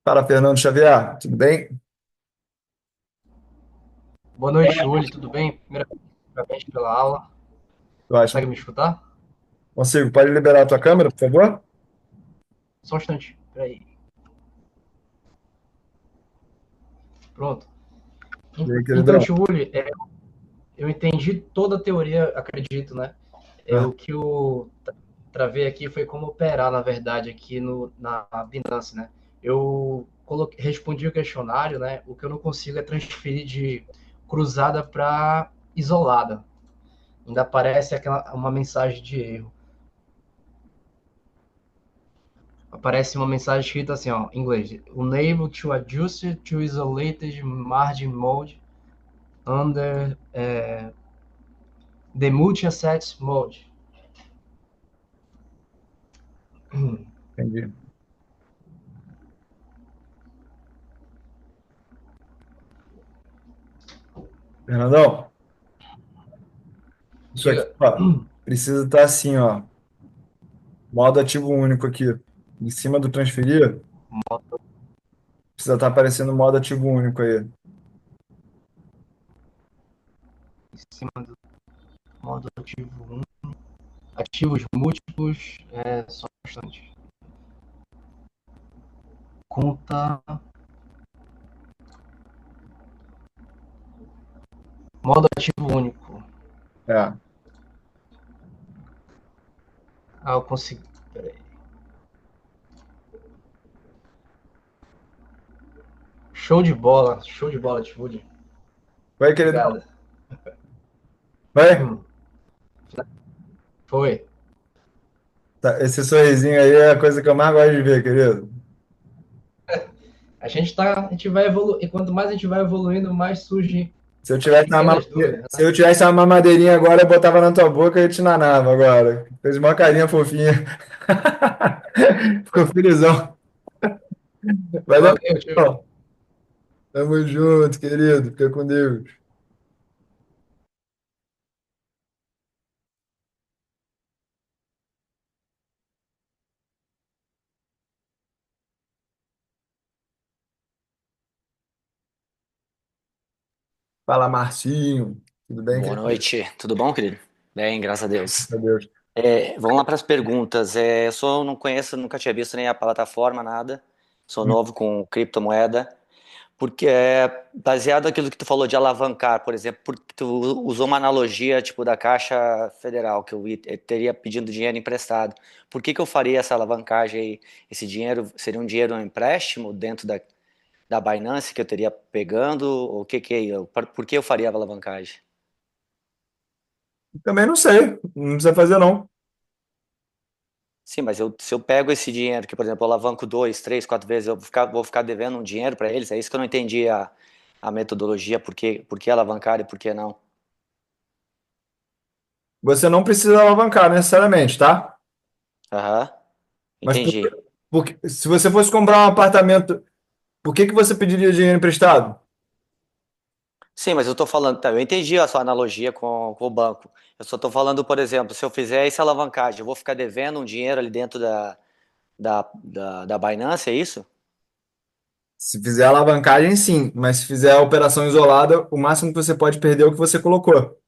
Fala, Fernando Xavier, tudo bem? Boa noite, Uli, tudo bem? Primeiramente, parabéns pela aula. Eu acho. Consegue me escutar? Consigo, pode liberar a tua câmera, por favor? Só um instante, peraí. Pronto. E aí, Então, queridão? tio Uli, eu entendi toda a teoria, acredito, né? Ah, O que eu travei aqui foi como operar, na verdade, aqui na Binance, né? Respondi o questionário, né? O que eu não consigo é transferir de cruzada para isolada. Ainda aparece uma mensagem de erro. Aparece uma mensagem escrita assim, ó, em inglês. Unable to adjust to isolated margin mode under the multi-asset mode. entendi. Fernandão, isso aqui, Diga. ó, precisa estar assim, ó, modo ativo único aqui. Em cima do transferir, precisa estar aparecendo modo ativo único aí. Em cima do modo ativo 1. Ativos múltiplos, só bastante. Conta. Modo ativo único. É. Ah, eu consegui. Peraí. Show de bola, Tivoli. Vai, queridão. Obrigado. Vai. Hum, foi. Tá, esse sorrisinho aí é a coisa que eu mais gosto de ver, querido. A gente vai evoluir, e quanto mais a gente vai evoluindo, mais surgem Se eu as tivesse uma pequenas mamadeira, dúvidas, se né? eu tivesse uma mamadeirinha agora, eu botava na tua boca e te nanava agora. Fez uma carinha fofinha. Ficou felizão. Mas é Valeu, tio. bom. Tamo junto, querido. Fica com Deus. Fala, Marcinho. Tudo bem, Boa querido? noite, tudo bom, querido? Bem, graças a Deus. Meu Deus. Vamos lá para as perguntas. Não conheço, nunca tinha visto nem a plataforma, nada. Sou Hum. novo com criptomoeda. Porque baseado naquilo que tu falou de alavancar, por exemplo, porque tu usou uma analogia tipo da Caixa Federal, que eu teria pedindo dinheiro emprestado. Por que que eu faria essa alavancagem aí? Esse dinheiro seria um dinheiro um empréstimo dentro da Binance que eu teria pegando? Ou o que que por que eu faria a alavancagem? Também não sei. Não precisa fazer, não. Sim, mas se eu pego esse dinheiro, que, por exemplo, eu alavanco dois, três, quatro vezes, vou ficar devendo um dinheiro para eles? É isso que eu não entendi a metodologia, por que alavancar e por que não? Você não precisa alavancar necessariamente, tá? Aham, Mas entendi. se você fosse comprar um apartamento, por que que você pediria dinheiro emprestado? Sim, mas eu estou falando, tá, eu entendi a sua analogia com o banco. Eu só estou falando, por exemplo, se eu fizer essa alavancagem, eu vou ficar devendo um dinheiro ali dentro da Binance, é isso? Se fizer alavancagem, sim. Mas se fizer a operação isolada, o máximo que você pode perder é o que você colocou.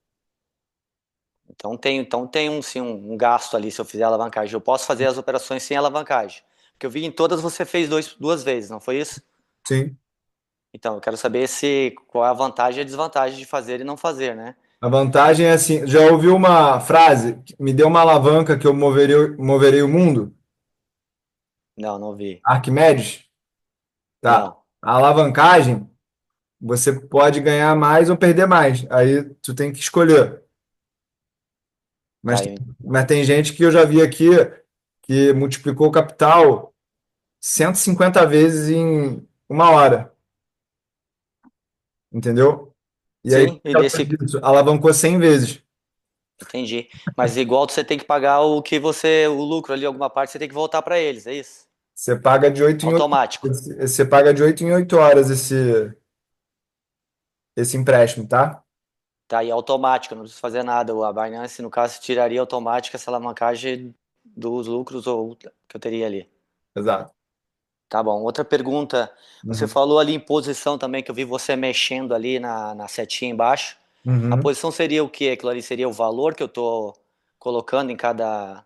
Então tem sim, um gasto ali se eu fizer alavancagem. Eu posso fazer as operações sem alavancagem. Porque eu vi em todas você fez duas vezes, não foi isso? Sim. Então, eu quero saber se qual é a vantagem e a desvantagem de fazer e não fazer, né? A vantagem é assim, já ouviu uma frase, me deu uma alavanca que eu moverei o mundo? Não, não vi. Arquimedes? Tá. Não. A alavancagem, você pode ganhar mais ou perder mais. Aí tu tem que escolher. Mas, Tá, mas tem gente que eu já vi aqui que multiplicou o capital 150 vezes em uma hora, entendeu? E aí, sim, e desse. alavancou 100 vezes. Entendi. Mas igual você tem que pagar o lucro ali, alguma parte, você tem que voltar para eles, é isso? Você paga de 8 em 8, Automático. você paga de 8 em 8 horas esse empréstimo, tá? Tá aí automático, não preciso fazer nada. A Binance, no caso, tiraria automática essa alavancagem dos lucros ou que eu teria ali. Exato. Tá bom. Outra pergunta. Você Uhum. falou ali em posição também, que eu vi você mexendo ali na setinha embaixo. A Uhum. posição seria o quê? Aquilo ali seria o valor que eu estou colocando em cada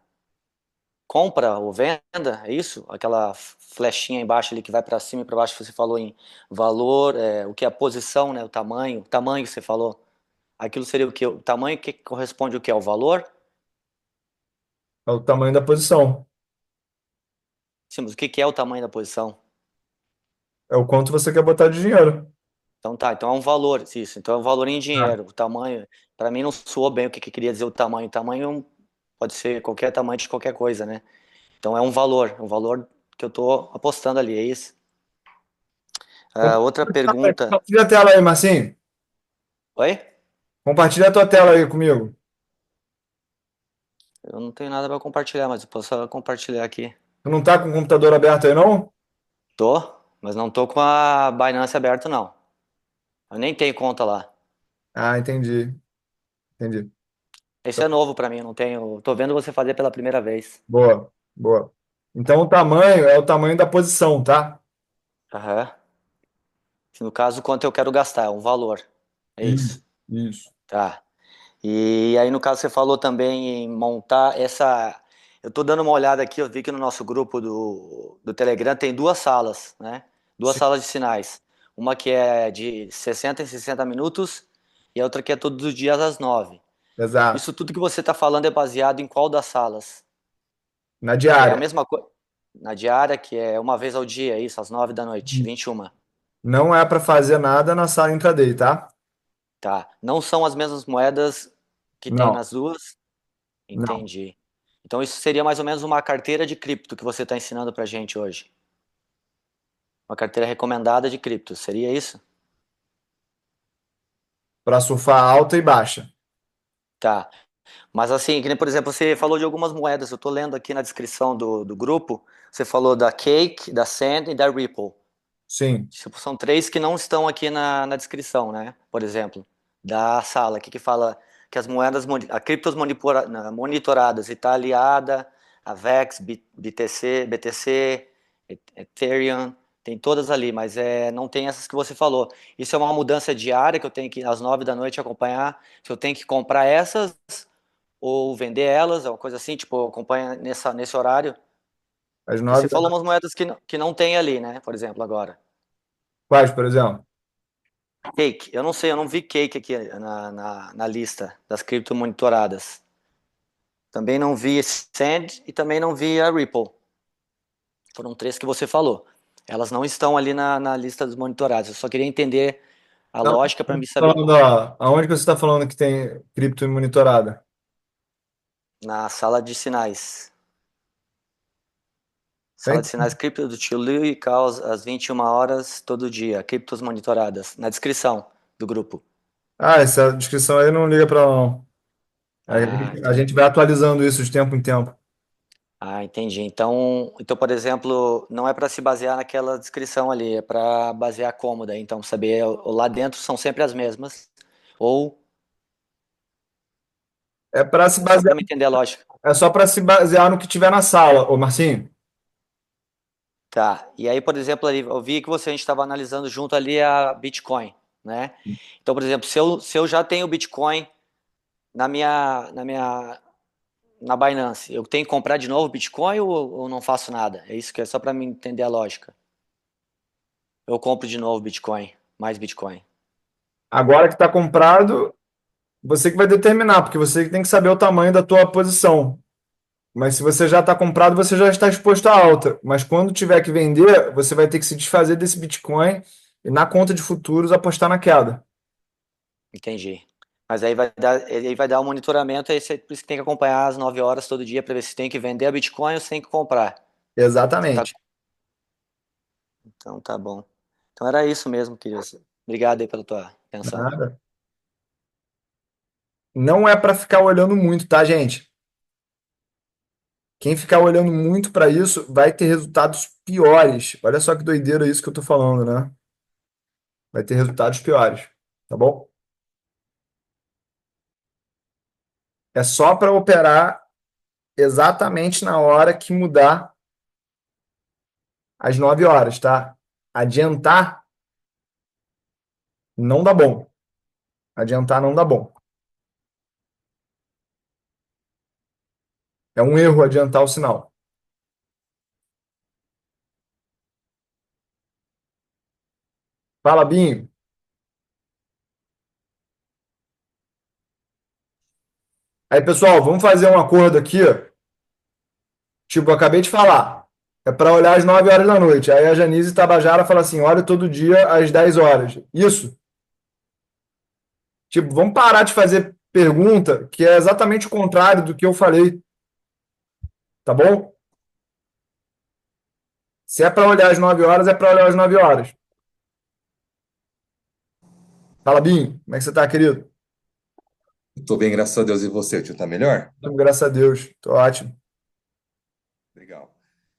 compra ou venda? É isso? Aquela flechinha embaixo ali que vai para cima e para baixo, você falou em valor, o que é a posição, né? O tamanho que você falou. Aquilo seria o quê? O tamanho que corresponde o quê? Ao valor? É o tamanho da posição. Sim, mas o que que é o tamanho da posição? É o quanto você quer botar de dinheiro. Então tá, então é um valor, isso. Então é um valor em Ah, dinheiro. O tamanho, para mim não soou bem o que queria dizer o tamanho. O tamanho pode ser qualquer tamanho de qualquer coisa, né? Então é um valor que eu tô apostando ali, é isso. Outra pergunta. compartilha a tela aí, Marcinho. Oi? Compartilha a tua tela aí comigo. Eu não tenho nada para compartilhar, mas eu posso compartilhar aqui. Tu não tá com o computador aberto aí, não? Tô, mas não tô com a Binance aberto, não. Eu nem tenho conta lá. Ah, entendi. Entendi. Esse é novo para mim, eu não tenho. Tô vendo você fazer pela primeira vez. Boa, boa. Então o tamanho é o tamanho da posição, tá? Aham. No caso, quanto eu quero gastar, é um valor. É Isso, isso. isso. Tá. E aí, no caso, você falou também em montar essa. Eu tô dando uma olhada aqui, eu vi que no nosso grupo do Telegram tem duas salas, né? Duas Sim, salas de sinais. Uma que é de 60 em 60 minutos e a outra que é todos os dias às 9. exato. Isso tudo que você está falando é baseado em qual das salas? Na É a diária. mesma coisa. Na diária, que é uma vez ao dia, é isso, às 9 da noite, 21. Não é para fazer nada na sala intraday, tá? Tá. Não são as mesmas moedas que tem Não, nas duas? não. Entendi. Então isso seria mais ou menos uma carteira de cripto que você está ensinando para gente hoje. Uma carteira recomendada de cripto, seria isso? Para surfar alta e baixa. Tá. Mas assim, que nem, por exemplo, você falou de algumas moedas, eu estou lendo aqui na descrição do grupo, você falou da Cake, da Sand e da Ripple. Sim, Tipo, são três que não estão aqui na descrição, né? Por exemplo, da sala, aqui que fala que as moedas, a criptos monitoradas, está aliada, a VEX, BTC, Ethereum, tem todas ali, mas não tem essas que você falou. Isso é uma mudança diária que eu tenho que, às 9 da noite, acompanhar. Se eu tenho que comprar essas ou vender elas, é uma coisa assim, tipo, acompanha nesse horário. às Porque você nove da falou noite. umas moedas que não tem ali, né? Por exemplo, agora. Quais, por exemplo? Cake, eu não sei, eu não vi Cake aqui na lista das cripto monitoradas. Também não vi Sand e também não vi a Ripple. Foram três que você falou. Elas não estão ali na lista dos monitorados. Eu só queria entender a Não, lógica para me saber. falando, ó, aonde que você está falando que tem cripto monitorada? Na sala de sinais. Sala Tem? de sinais cripto do tio Liu e Caos às 21 horas todo dia. Criptos monitoradas. Na descrição do grupo. Ah, essa descrição aí não liga para ela, não. Ah, A então. gente vai atualizando isso de tempo em tempo. Ah, entendi. Então, por exemplo, não é para se basear naquela descrição ali, é para basear como daí. Então, saber lá dentro são sempre as mesmas. Ou É para se é só basear, para me entender a lógica. é só para se basear no que tiver na sala, ô Marcinho. Tá. E aí, por exemplo, ali, eu vi que a gente estava analisando junto ali a Bitcoin, né? Então, por exemplo, se eu já tenho Bitcoin na Binance, eu tenho que comprar de novo Bitcoin ou não faço nada? É isso que é só para me entender a lógica. Eu compro de novo Bitcoin, mais Bitcoin. Agora que está comprado, você que vai determinar, porque você que tem que saber o tamanho da tua posição. Mas se você já está comprado, você já está exposto à alta. Mas quando tiver que vender, você vai ter que se desfazer desse Bitcoin e na conta de futuros apostar na queda. Entendi. Mas aí vai dar um monitoramento, aí por isso que tem que acompanhar às 9 horas todo dia para ver se tem que vender a Bitcoin ou se tem que comprar. Você tá. Exatamente. Então tá bom. Então era isso mesmo, querido. Obrigado aí pela tua atenção. Nada. Não é para ficar olhando muito, tá, gente? Quem ficar olhando muito para isso vai ter resultados piores. Olha só que doideira isso que eu tô falando, né? Vai ter resultados piores, tá bom? É só para operar exatamente na hora que mudar às 9 horas, tá? Adiantar não dá bom. Adiantar não dá bom. É um erro adiantar o sinal. Fala, Binho. Aí, pessoal, vamos fazer um acordo aqui. Tipo, eu acabei de falar. É para olhar às 9 horas da noite. Aí a Janice Tabajara fala assim: olha todo dia às 10 horas. Isso. Tipo, vamos parar de fazer pergunta que é exatamente o contrário do que eu falei. Tá bom? Se é para olhar às 9 horas, é para olhar às 9 horas. Fala, Binho. Como é que você tá, querido? Tô bem, graças a Deus. E você, tio, tá melhor? Graças a Deus. Tô ótimo. Legal.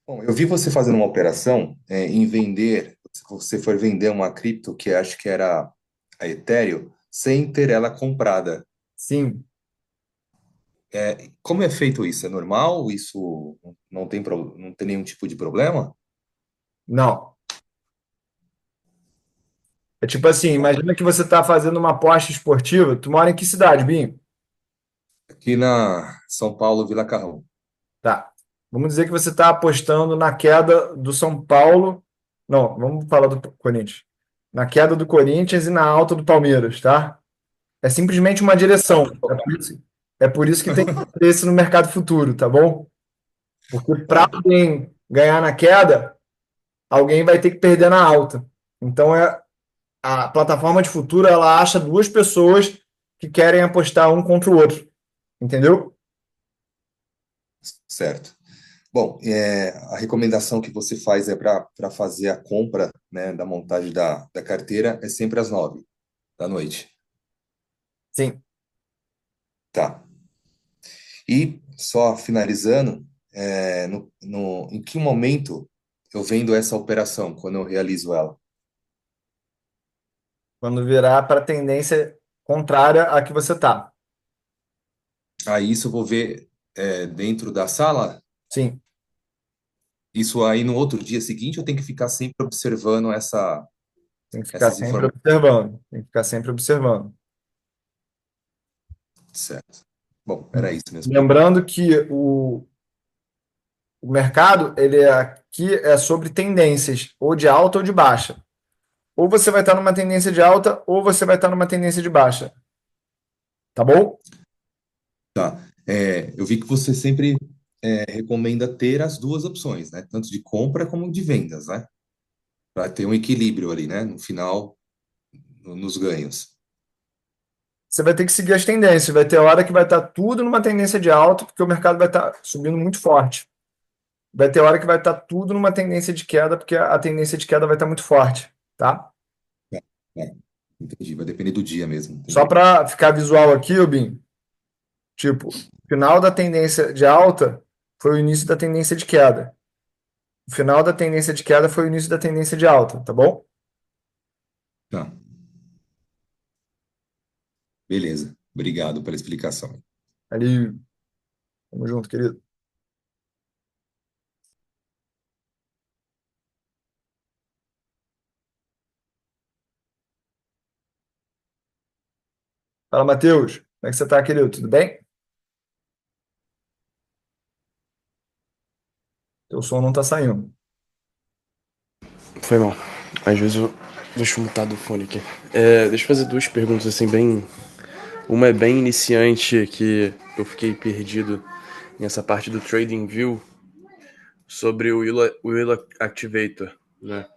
Bom, eu vi você fazendo uma operação em vender, se você for vender uma cripto que acho que era a Ethereum, sem ter ela comprada. Sim. Como é feito isso? É normal? Isso não tem nenhum tipo de problema? Não. É tipo assim, imagina que você está fazendo uma aposta esportiva. Tu mora em que cidade, Binho? Aqui na São Paulo, Vila Carrão. Tá. Vamos dizer que você está apostando na queda do São Paulo. Não, vamos falar do Corinthians. Na queda do Corinthians e na alta do Palmeiras, tá? É simplesmente uma direção. É por isso que tem interesse no mercado futuro, tá bom? Porque para Tá, alguém ganhar na queda, alguém vai ter que perder na alta. Então, a plataforma de futuro ela acha duas pessoas que querem apostar um contra o outro. Entendeu? certo. Bom, a recomendação que você faz é para fazer a compra, né, da montagem da carteira é sempre às 9 da noite. Sim. Tá. E só finalizando, em que momento eu vendo essa operação, quando eu realizo ela? Quando virar para a tendência contrária à que você tá. Aí isso eu vou ver dentro da sala? Sim. Isso aí no outro dia seguinte eu tenho que ficar sempre observando Tem que ficar essas sempre informações, observando. Tem que ficar sempre observando. certo? Bom, era isso mesmo. Lembrando que o mercado, ele aqui é sobre tendências, ou de alta ou de baixa. Ou você vai estar numa tendência de alta, ou você vai estar numa tendência de baixa. Tá bom? Tá. Eu vi que você sempre recomenda ter as duas opções, né? Tanto de compra como de vendas, né? Para ter um equilíbrio ali, né? No final, nos ganhos. Você vai ter que seguir as tendências. Vai ter hora que vai estar tudo numa tendência de alta, porque o mercado vai estar subindo muito forte. Vai ter hora que vai estar tudo numa tendência de queda, porque a tendência de queda vai estar muito forte, tá? É, entendi. Vai depender do dia mesmo. Só Entendi. para ficar visual aqui, Rubim, tipo, final da tendência de alta foi o início da tendência de queda. O final da tendência de queda foi o início da tendência de alta, tá bom? Tá. Beleza. Obrigado pela explicação. Ali, tamo junto, querido. Fala, Matheus. Como é que você tá, querido? Tudo bem? Teu som não tá saindo. Foi mal. Às vezes eu deixo mutado o fone aqui. Deixa eu fazer duas perguntas assim, bem. Uma é bem iniciante, que eu fiquei perdido nessa parte do TradingView sobre o Willa Activator, né?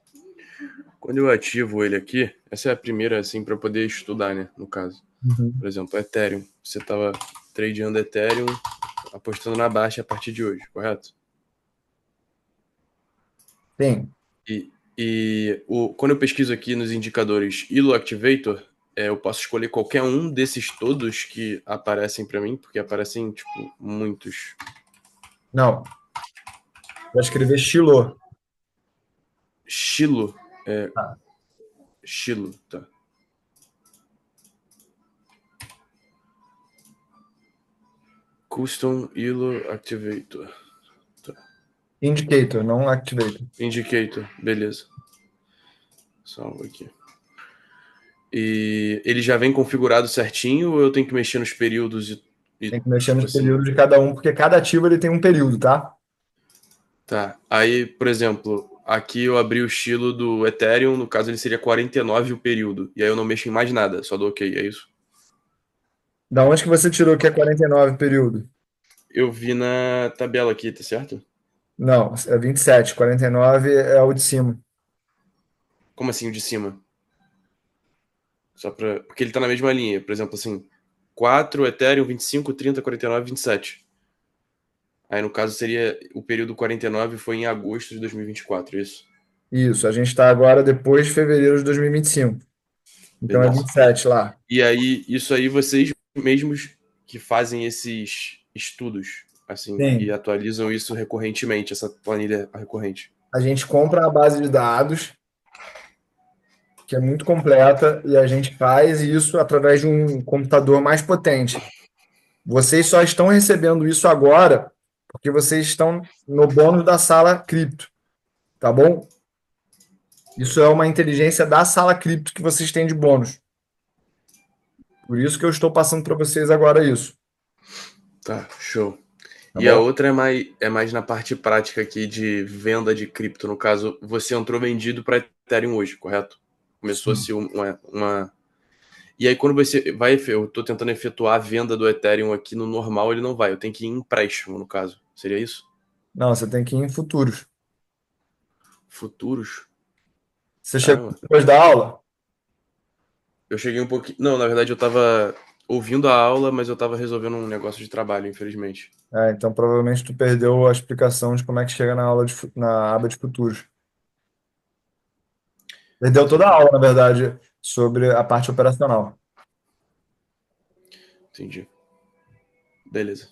Quando eu ativo ele aqui, essa é a primeira, assim, para poder estudar, né? No caso. Uhum. Por exemplo, Ethereum. Você tava tradeando Ethereum, apostando na baixa a partir de hoje, correto? Sim. Quando eu pesquiso aqui nos indicadores ILO Activator, eu posso escolher qualquer um desses todos que aparecem para mim, porque aparecem, tipo, muitos. Não. Vai escrever estilo. Shilo, Tá. Shilo, tá. Custom ILO Activator. Indicator, não activator. Indicator, beleza. Salvo aqui. E ele já vem configurado certinho ou eu tenho que mexer nos períodos Tem que mexer tipo nos assim? períodos de cada um, porque cada ativo ele tem um período, tá? Tá. Aí, por exemplo, aqui eu abri o estilo do Ethereum, no caso ele seria 49 o período. E aí eu não mexo em mais nada, só dou OK, é isso? Da onde que você tirou que é 49 período? Eu vi na tabela aqui, tá certo? Não, é 27. 49 é o de cima. Como assim o de cima? Só pra... Porque ele tá na mesma linha. Por exemplo, assim, 4, Ethereum, 25, 30, 49, 27. Aí no caso seria o período 49 foi em agosto de 2024, isso? Isso, a gente está agora depois de fevereiro de 2025. Então é Beleza. 27 lá. E aí, isso aí vocês mesmos que fazem esses estudos, assim, e Sim, atualizam isso recorrentemente, essa planilha recorrente. a gente compra a base de dados, que é muito completa, e a gente faz isso através de um computador mais potente. Vocês só estão recebendo isso agora porque vocês estão no bônus da sala cripto, tá bom? Isso é uma inteligência da sala cripto que vocês têm de bônus. Por isso que eu estou passando para vocês agora isso, Tá, show. tá E a bom? outra é mais na parte prática aqui de venda de cripto. No caso, você entrou vendido para Ethereum hoje, correto? Começou a Sim. ser uma. E aí, quando você vai, eu tô tentando efetuar a venda do Ethereum aqui no normal, ele não vai. Eu tenho que ir em empréstimo, no caso. Seria isso? Não, você tem que ir em futuros. Futuros? Você chegou Caramba. depois da aula? Eu cheguei um pouquinho. Não, na verdade, eu tava ouvindo a aula, mas eu tava resolvendo um negócio de trabalho, infelizmente. Então provavelmente tu perdeu a explicação de como é que chega na aula na aba de futuros. Perdeu toda a Entendi. aula, na verdade, sobre a parte operacional. Entendi. Beleza.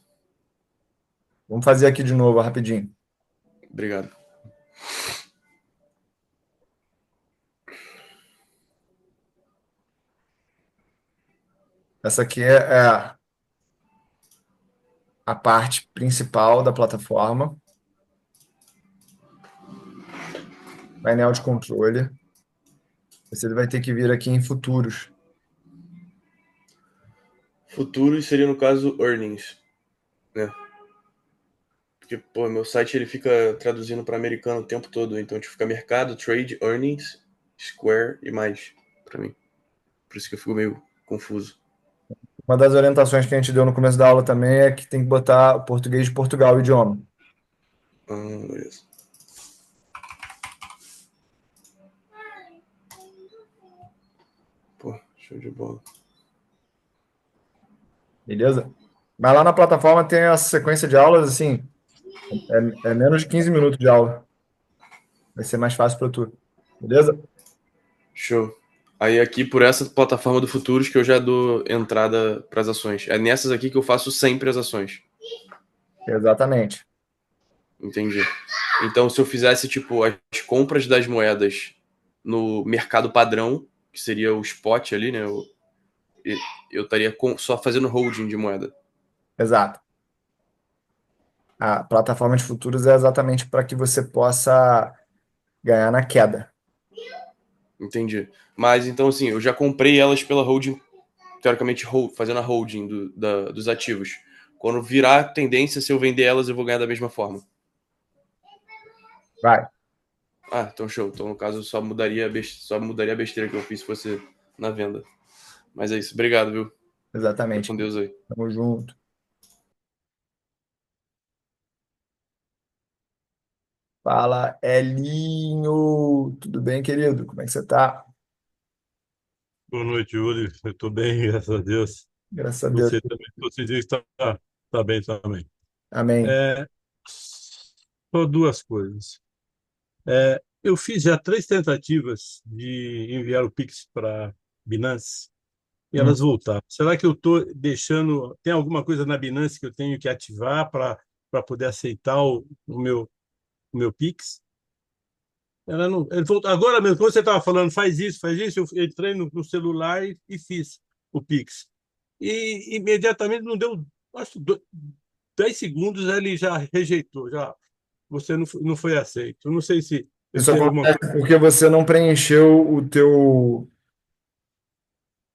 Vamos fazer aqui de novo, rapidinho. Obrigado. Essa aqui é a parte principal da plataforma, painel de controle. Você vai ter que vir aqui em futuros. Futuros seria, no caso, earnings, né? Porque, pô, meu site ele fica traduzindo para americano o tempo todo, então tipo, fica mercado, trade, earnings, square e mais para mim. Por isso que eu fico meio confuso. Uma das orientações que a gente deu no começo da aula também é que tem que botar o português de Portugal, o idioma. Beleza. Pô, show de bola. Beleza? Mas lá na plataforma tem a sequência de aulas, assim, é menos de 15 minutos de aula. Vai ser mais fácil para tu. Beleza? Show. Aí aqui por essa plataforma do Futuros que eu já dou entrada para as ações. É nessas aqui que eu faço sempre as ações. Exatamente. Entendi. Então se eu fizesse tipo as compras das moedas no mercado padrão, que seria o spot ali, né? Eu estaria só fazendo holding de moeda. Exato. A plataforma de futuros é exatamente para que você possa ganhar na queda. Entendi. Mas então, assim, eu já comprei elas pela holding, teoricamente, fazendo a holding dos ativos. Quando virar a tendência, se eu vender elas, eu vou ganhar da mesma forma. Vai. Ah, então show. Então, no caso, só mudaria a besteira que eu fiz se fosse na venda. Mas é isso. Obrigado, viu? Fica Exatamente. com Deus aí. Tamo junto. Fala, Elinho. Tudo bem, querido? Como é que você tá? Boa noite, Yuri. Eu estou bem, graças a Deus. Graças a Deus. Você também, você diz que está bem também. Amém. É, só duas coisas. Eu fiz já três tentativas de enviar o Pix para Binance e Hum. elas voltaram. Será que eu estou deixando... Tem alguma coisa na Binance que eu tenho que ativar para poder aceitar o meu Pix? Ela não, ele falou, agora mesmo, quando você estava falando, faz isso, eu entrei no celular e fiz o Pix. E imediatamente não deu, acho, 10 segundos ele já rejeitou, já você não foi aceito. Eu não sei se ele Isso teve alguma coisa. acontece porque você não preencheu o teu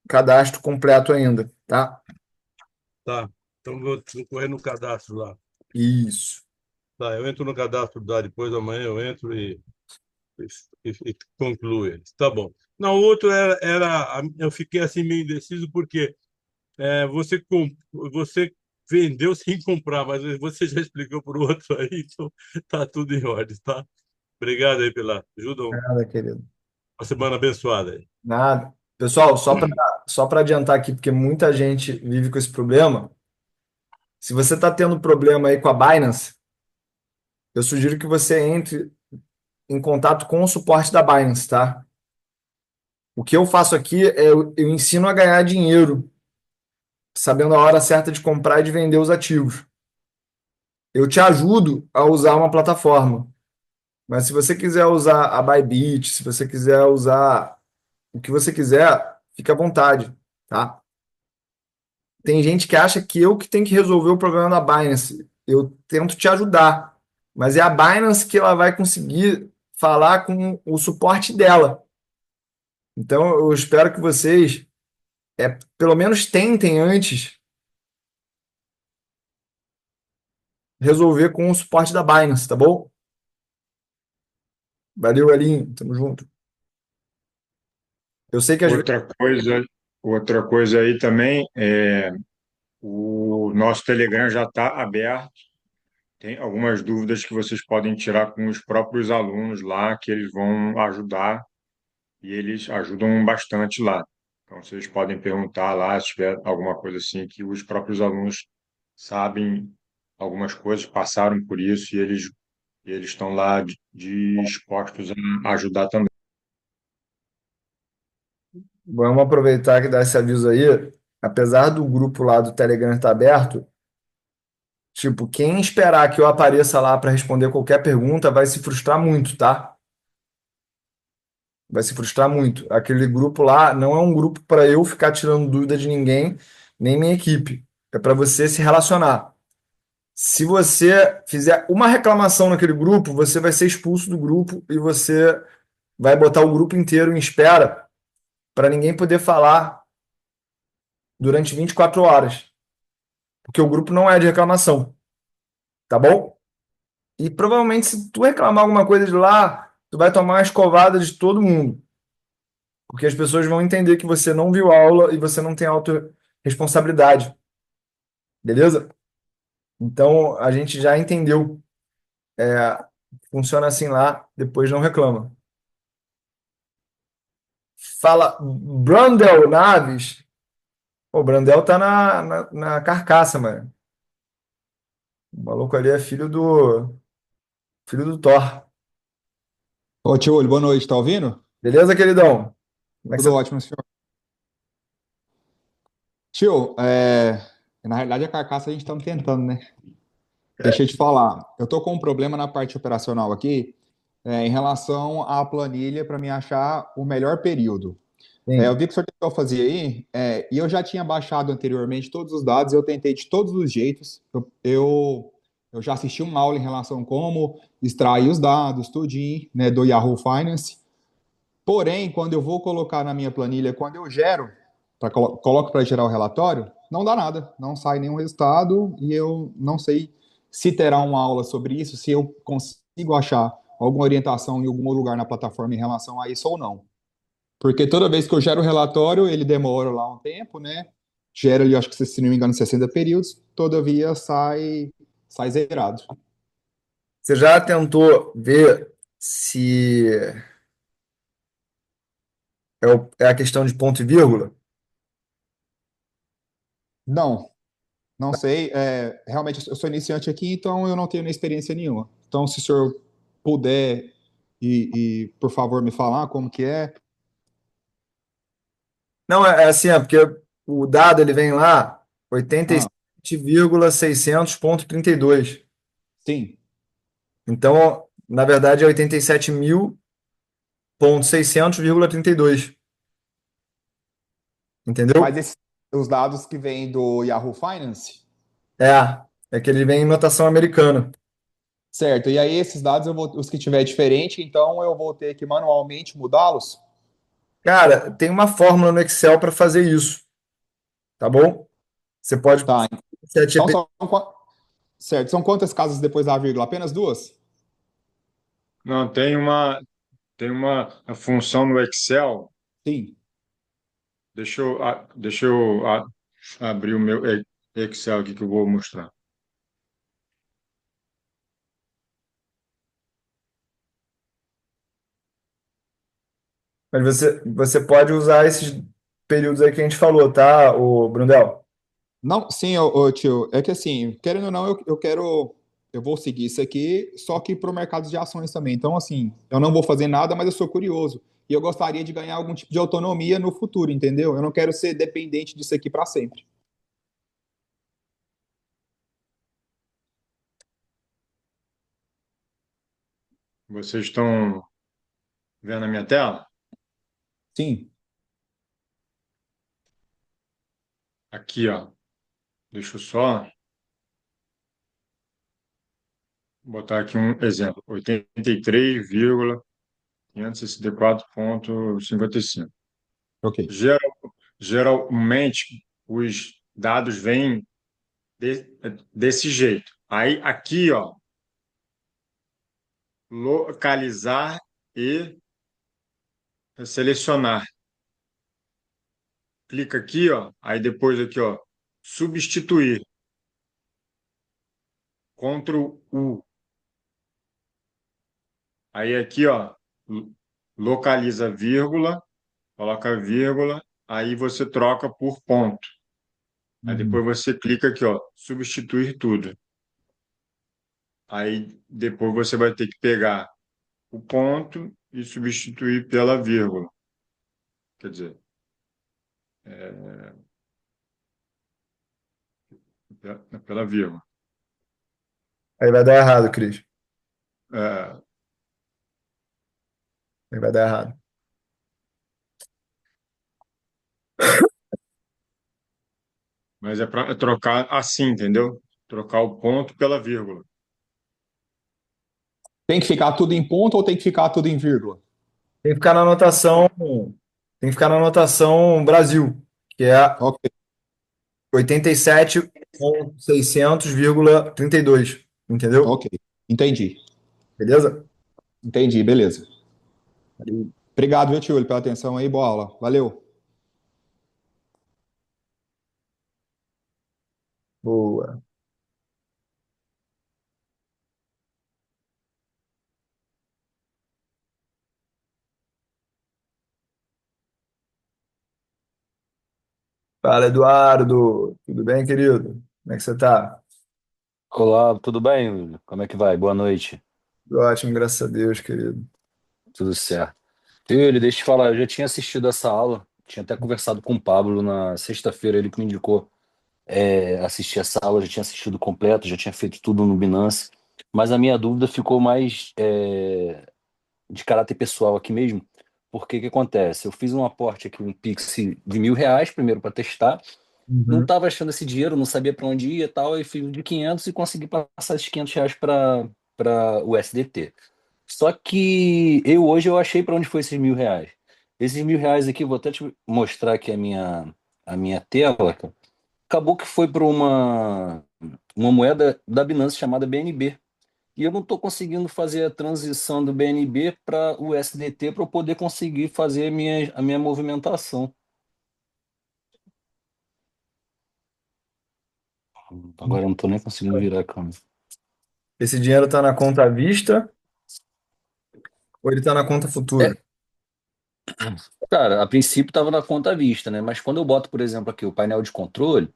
cadastro completo ainda, tá? Tá, então vou correr no cadastro lá. Isso. Tá, eu entro no cadastro lá, depois amanhã eu entro e concluo eles. Tá bom. Não, o outro eu fiquei assim meio indeciso porque você vendeu sem comprar, mas você já explicou para o outro aí, então tá tudo em ordem, tá? Obrigado aí pela ajuda. Nada, querido. Uma semana abençoada aí. Nada. Pessoal, só para adiantar aqui, porque muita gente vive com esse problema. Se você está tendo problema aí com a Binance, eu sugiro que você entre em contato com o suporte da Binance, tá? O que eu faço aqui é eu ensino a ganhar dinheiro, sabendo a hora certa de comprar e de vender os ativos. Eu te ajudo a usar uma plataforma, mas se você quiser usar a Bybit, se você quiser usar o que você quiser, fica à vontade, tá? Tem gente que acha que eu que tenho que resolver o problema da Binance. Eu tento te ajudar, mas é a Binance que ela vai conseguir falar com o suporte dela. Então, eu espero que vocês, pelo menos tentem antes resolver com o suporte da Binance, tá bom? Valeu, Elinho. Tamo junto. Eu sei que às vezes. Outra coisa aí também o nosso Telegram já está aberto. Tem algumas dúvidas que vocês podem tirar com os próprios alunos lá, que eles vão ajudar e eles ajudam bastante lá. Então, vocês podem perguntar lá se tiver alguma coisa assim que os próprios alunos sabem algumas coisas, passaram por isso e eles estão lá dispostos a ajudar também. Vamos aproveitar que dá esse aviso aí. Apesar do grupo lá do Telegram estar aberto, tipo, quem esperar que eu apareça lá para responder qualquer pergunta vai se frustrar muito, tá? Vai se frustrar muito. Aquele grupo lá não é um grupo para eu ficar tirando dúvida de ninguém, nem minha equipe. É para você se relacionar. Se você fizer uma reclamação naquele grupo, você vai ser expulso do grupo e você vai botar o grupo inteiro em espera para ninguém poder falar durante 24 horas. Porque o grupo não é de reclamação, tá bom? E provavelmente se tu reclamar alguma coisa de lá, tu vai tomar uma escovada de todo mundo. Porque as pessoas vão entender que você não viu a aula e você não tem autorresponsabilidade. Beleza? Então, a gente já entendeu. Funciona assim lá, depois não reclama. Fala, Brandel Naves. O Brandel tá na carcaça, mano. O maluco ali é filho do Thor. Ô, tio Olho, boa noite, tá ouvindo? Beleza, queridão? Como é que Tudo você tá? ótimo, senhor. Tio, na realidade a carcaça a gente tá tentando, né? Deixa eu te falar, eu tô com um problema na parte operacional aqui, em relação à planilha para me achar o melhor período. Eu Sim. vi que o senhor tentou fazer aí, e eu já tinha baixado anteriormente todos os dados, eu tentei de todos os jeitos, eu já assisti uma aula em relação a como extrair os dados, tudinho, né, do Yahoo Finance. Porém, quando eu vou colocar na minha planilha, quando eu gero, coloco para gerar o relatório, não dá nada, não sai nenhum resultado e eu não sei se terá uma aula sobre isso, se eu consigo achar alguma orientação em algum lugar na plataforma em relação a isso ou não. Porque toda vez que eu gero o relatório, ele demora lá um tempo, né? Gera ali, acho que se não me engano, 60 períodos, todavia sai zerado. Você já tentou ver se é a questão de ponto e vírgula? Não, não sei. Realmente, eu sou iniciante aqui, então eu não tenho nem experiência nenhuma. Então, se o senhor puder por favor, me falar como que é. Não, é assim, porque o dado ele vem lá Ah, 87,600,32. sim. Então, na verdade, é 87.600,32. Entendeu? Mas os dados que vêm do Yahoo Finance, É, É que ele vem em notação americana. Certo. E aí esses dados, os que tiver diferente, então eu vou ter que manualmente mudá-los? Cara, tem uma fórmula no Excel para fazer isso, tá bom? Você pode. Tá. Então ChatGPT. certo. São quantas casas depois da vírgula? Apenas duas? Não, tem uma a função no Excel. Sim. Deixa eu abrir o meu Excel aqui que eu vou mostrar. Mas você pode usar esses períodos aí que a gente falou, tá, o Brundel? Não, sim, tio. É que assim, querendo ou não, eu quero. Eu vou seguir isso aqui, só que para o mercado de ações também. Então, assim, eu não vou fazer nada, mas eu sou curioso. E eu gostaria de ganhar algum tipo de autonomia no futuro, entendeu? Eu não quero ser dependente disso aqui para sempre. Vocês estão vendo a minha tela? Sim. Aqui, ó. Deixa eu só botar aqui um exemplo. 83,564,55. Ok. Geralmente, os dados vêm desse jeito. Aí, aqui, ó, localizar e selecionar. Clica aqui, ó, aí depois aqui, ó, substituir. Ctrl U. Aí aqui, ó, localiza vírgula, coloca vírgula, aí você troca por ponto. Aí Uhum. depois você clica aqui, ó, substituir tudo. Aí depois você vai ter que pegar o ponto e substituir pela vírgula. Quer dizer, pela vírgula. Aí vai dar errado, Cris. É, Aí vai dar errado. mas é para trocar assim, entendeu? Trocar o ponto pela vírgula. Tem que ficar tudo em ponto ou tem que ficar tudo em vírgula? Tem que ficar na anotação, tem que ficar na anotação Brasil, que é Ok, 87.600,32, entendeu? ok. Entendi. Beleza? Entendi, beleza. Obrigado, viu, tio, pela atenção aí. Boa aula. Valeu. Boa. Fala, Eduardo. Tudo bem, querido? Como é que você tá? Olá, tudo bem, William? Como é que vai? Boa noite. Tudo ótimo, graças a Deus, querido. Tudo certo. William, deixa eu te falar, eu já tinha assistido essa aula, tinha até conversado com o Pablo na sexta-feira, ele que me indicou assistir essa aula, já tinha assistido completo, já tinha feito tudo no Binance, mas a minha dúvida ficou mais de caráter pessoal aqui mesmo, porque o que acontece? Eu fiz um aporte aqui, um Pix de R$ 1.000, primeiro para testar, não Uhum. estava achando esse dinheiro, não sabia para onde ia e tal, e fiz um de 500 e consegui passar esses R$ 500 para o SDT. Só que hoje eu achei para onde foi esses R$ 1.000. Esses R$ 1.000 aqui, vou até te mostrar aqui a minha tela, cara. Acabou que foi para uma moeda da Binance chamada BNB. E eu não estou conseguindo fazer a transição do BNB para o SDT para eu poder conseguir fazer a minha movimentação. Agora eu não estou nem conseguindo virar a câmera. Esse dinheiro está na conta à vista ou ele está na conta futura? É, cara, a princípio estava na conta à vista, né? Mas quando eu boto, por exemplo, aqui o painel de controle,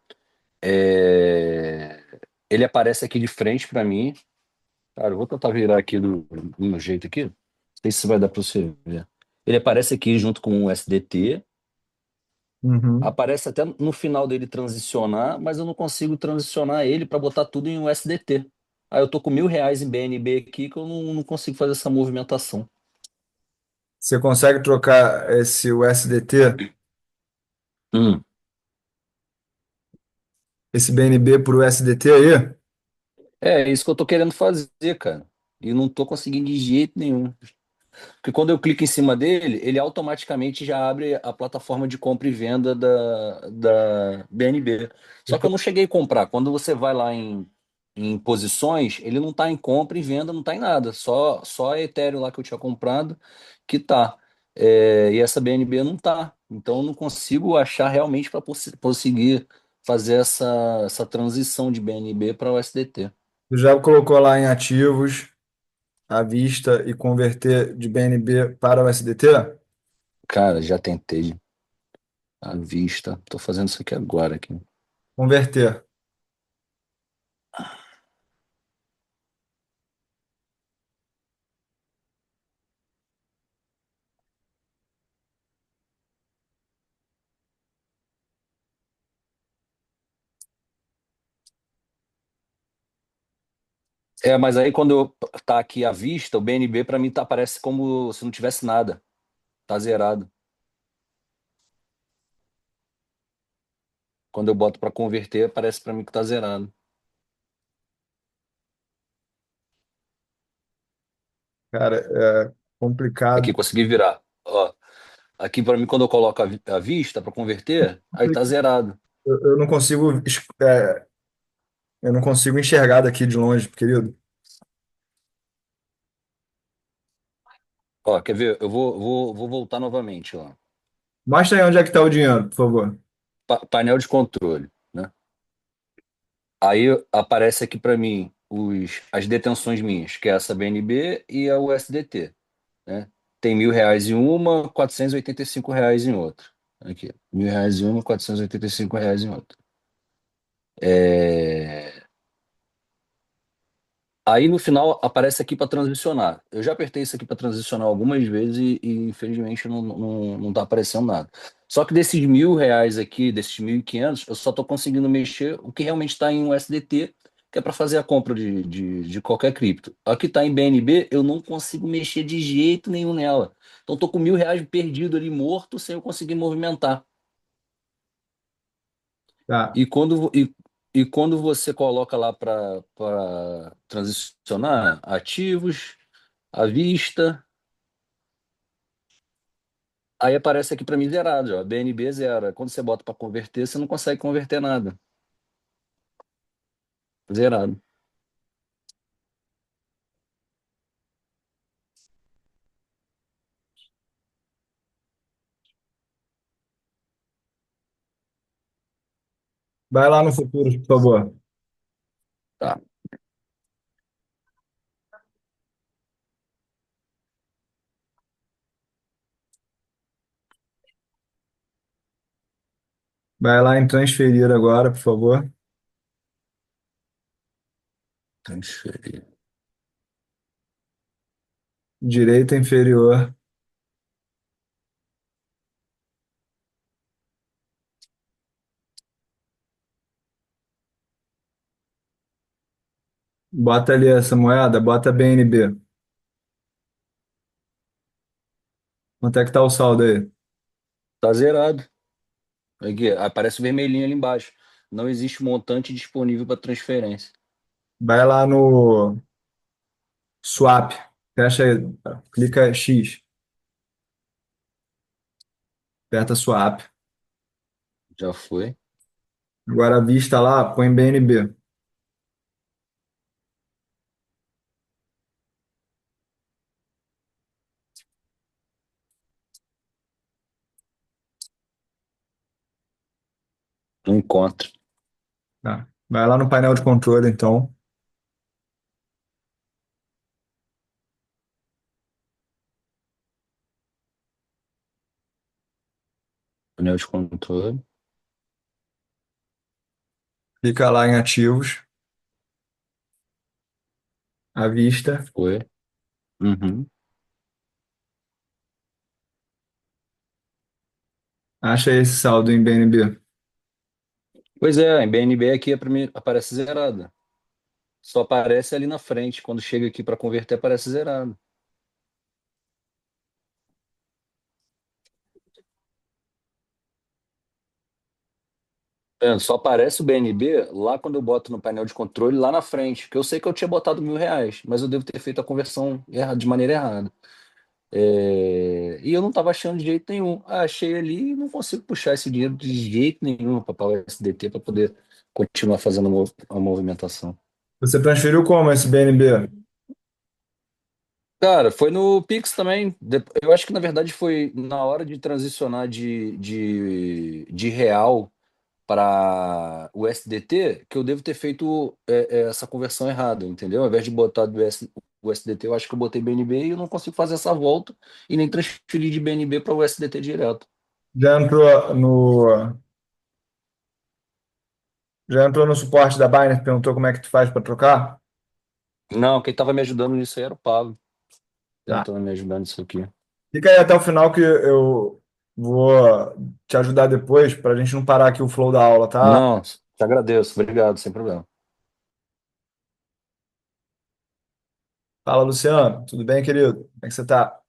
é, ele aparece aqui de frente para mim. Cara, eu vou tentar virar aqui do meu jeito aqui. Não sei se vai dar para você ver. Ele aparece aqui junto com o SDT. Uhum. Aparece até no final dele transicionar, mas eu não consigo transicionar ele para botar tudo em USDT. Aí eu tô com R$ 1.000 em BNB aqui que eu não consigo fazer essa movimentação. Você consegue trocar esse USDT, Hum. esse BNB por USDT aí? É isso que eu tô querendo fazer, cara. E não tô conseguindo de jeito nenhum. Porque quando eu clico em cima dele, ele automaticamente já abre a plataforma de compra e venda da BNB. Só que eu não cheguei a comprar. Quando você vai lá em posições, ele não está em compra e venda, não está em nada. Só a Ethereum lá que eu tinha comprado que tá. E essa BNB não tá. Então eu não consigo achar realmente para conseguir fazer essa transição de BNB para o USDT. Tu já colocou lá em ativos, à vista e converter de BNB para o SDT? Cara, já tentei à vista. Tô fazendo isso aqui agora aqui. Converter. Mas aí quando tá aqui à vista, o BNB para mim parece como se não tivesse nada. Tá zerado. Quando eu boto para converter, parece para mim que tá zerado. Cara, é Aqui complicado. consegui virar. Ó, aqui para mim quando eu coloco à vista para converter, aí tá zerado. Eu não consigo, eu não consigo enxergar daqui de longe, querido. Ó, quer ver? Eu vou voltar novamente, ó. Mostra aí onde é que está o dinheiro, por favor. Painel de controle, né? Aí aparece aqui para mim as detenções minhas, que é essa BNB e a USDT, né? Tem R$ 1.000 em uma, R$ 485 em outra. Aqui, R$ 1.000 em uma, R$ 485 em outra. É, Aí no final aparece aqui para transicionar. Eu já apertei isso aqui para transicionar algumas vezes e infelizmente não tá aparecendo nada. Só que desses R$ 1.000 aqui, desses 1.500, eu só estou conseguindo mexer o que realmente está em USDT, que é para fazer a compra de qualquer cripto. Aqui está em BNB, eu não consigo mexer de jeito nenhum nela. Então estou com R$ 1.000 perdido ali, morto, sem eu conseguir movimentar. Tá. E quando você coloca lá para transicionar ativos, à vista, aí aparece aqui para mim zerado, ó, BNB zero. Quando você bota para converter, você não consegue converter nada. Zerado. Vai lá no futuro, por favor. Tá. Vai lá em transferir agora, por favor. Transferir. Direita inferior. Bota ali essa moeda, bota BNB. Quanto é que tá o saldo aí? Tá zerado. Aqui, aparece o vermelhinho ali embaixo. Não existe montante disponível para transferência. Vai lá no swap. Fecha aí. Clica X. Aperta swap. Já foi. Agora a vista lá, põe BNB. Não encontro. Tá. Vai lá no painel de controle, então. Painel de controle. Clica lá em ativos. À vista. Foi. Uhum. Acha esse saldo em BNB. Pois é, em BNB aqui para mim aparece zerado. Só aparece ali na frente. Quando chega aqui para converter, aparece zerado. Só aparece o BNB lá quando eu boto no painel de controle lá na frente, que eu sei que eu tinha botado R$ 1.000, mas eu devo ter feito a conversão de maneira errada. E eu não estava achando de jeito nenhum. Achei ali e não consigo puxar esse dinheiro de jeito nenhum para pagar o SDT para poder continuar fazendo a movimentação. Você transferiu como esse BNB? Cara, foi no Pix também. Eu acho que na verdade foi na hora de transicionar de real para o SDT que eu devo ter feito essa conversão errada, entendeu? Ao invés de botar o SDT, eu acho que eu botei BNB e eu não consigo fazer essa volta e nem transferir de BNB para o SDT direto. Já entrou no, já entrou no suporte da Binance, perguntou como é que tu faz para trocar? Não, quem estava me ajudando nisso aí era o Pablo, Tá. tentando me ajudar nisso aqui. Fica aí até o final que eu vou te ajudar depois para a gente não parar aqui o flow da aula, tá? Não, te agradeço, obrigado, sem problema. Fala, Luciano. Tudo bem, querido? Como é que você tá?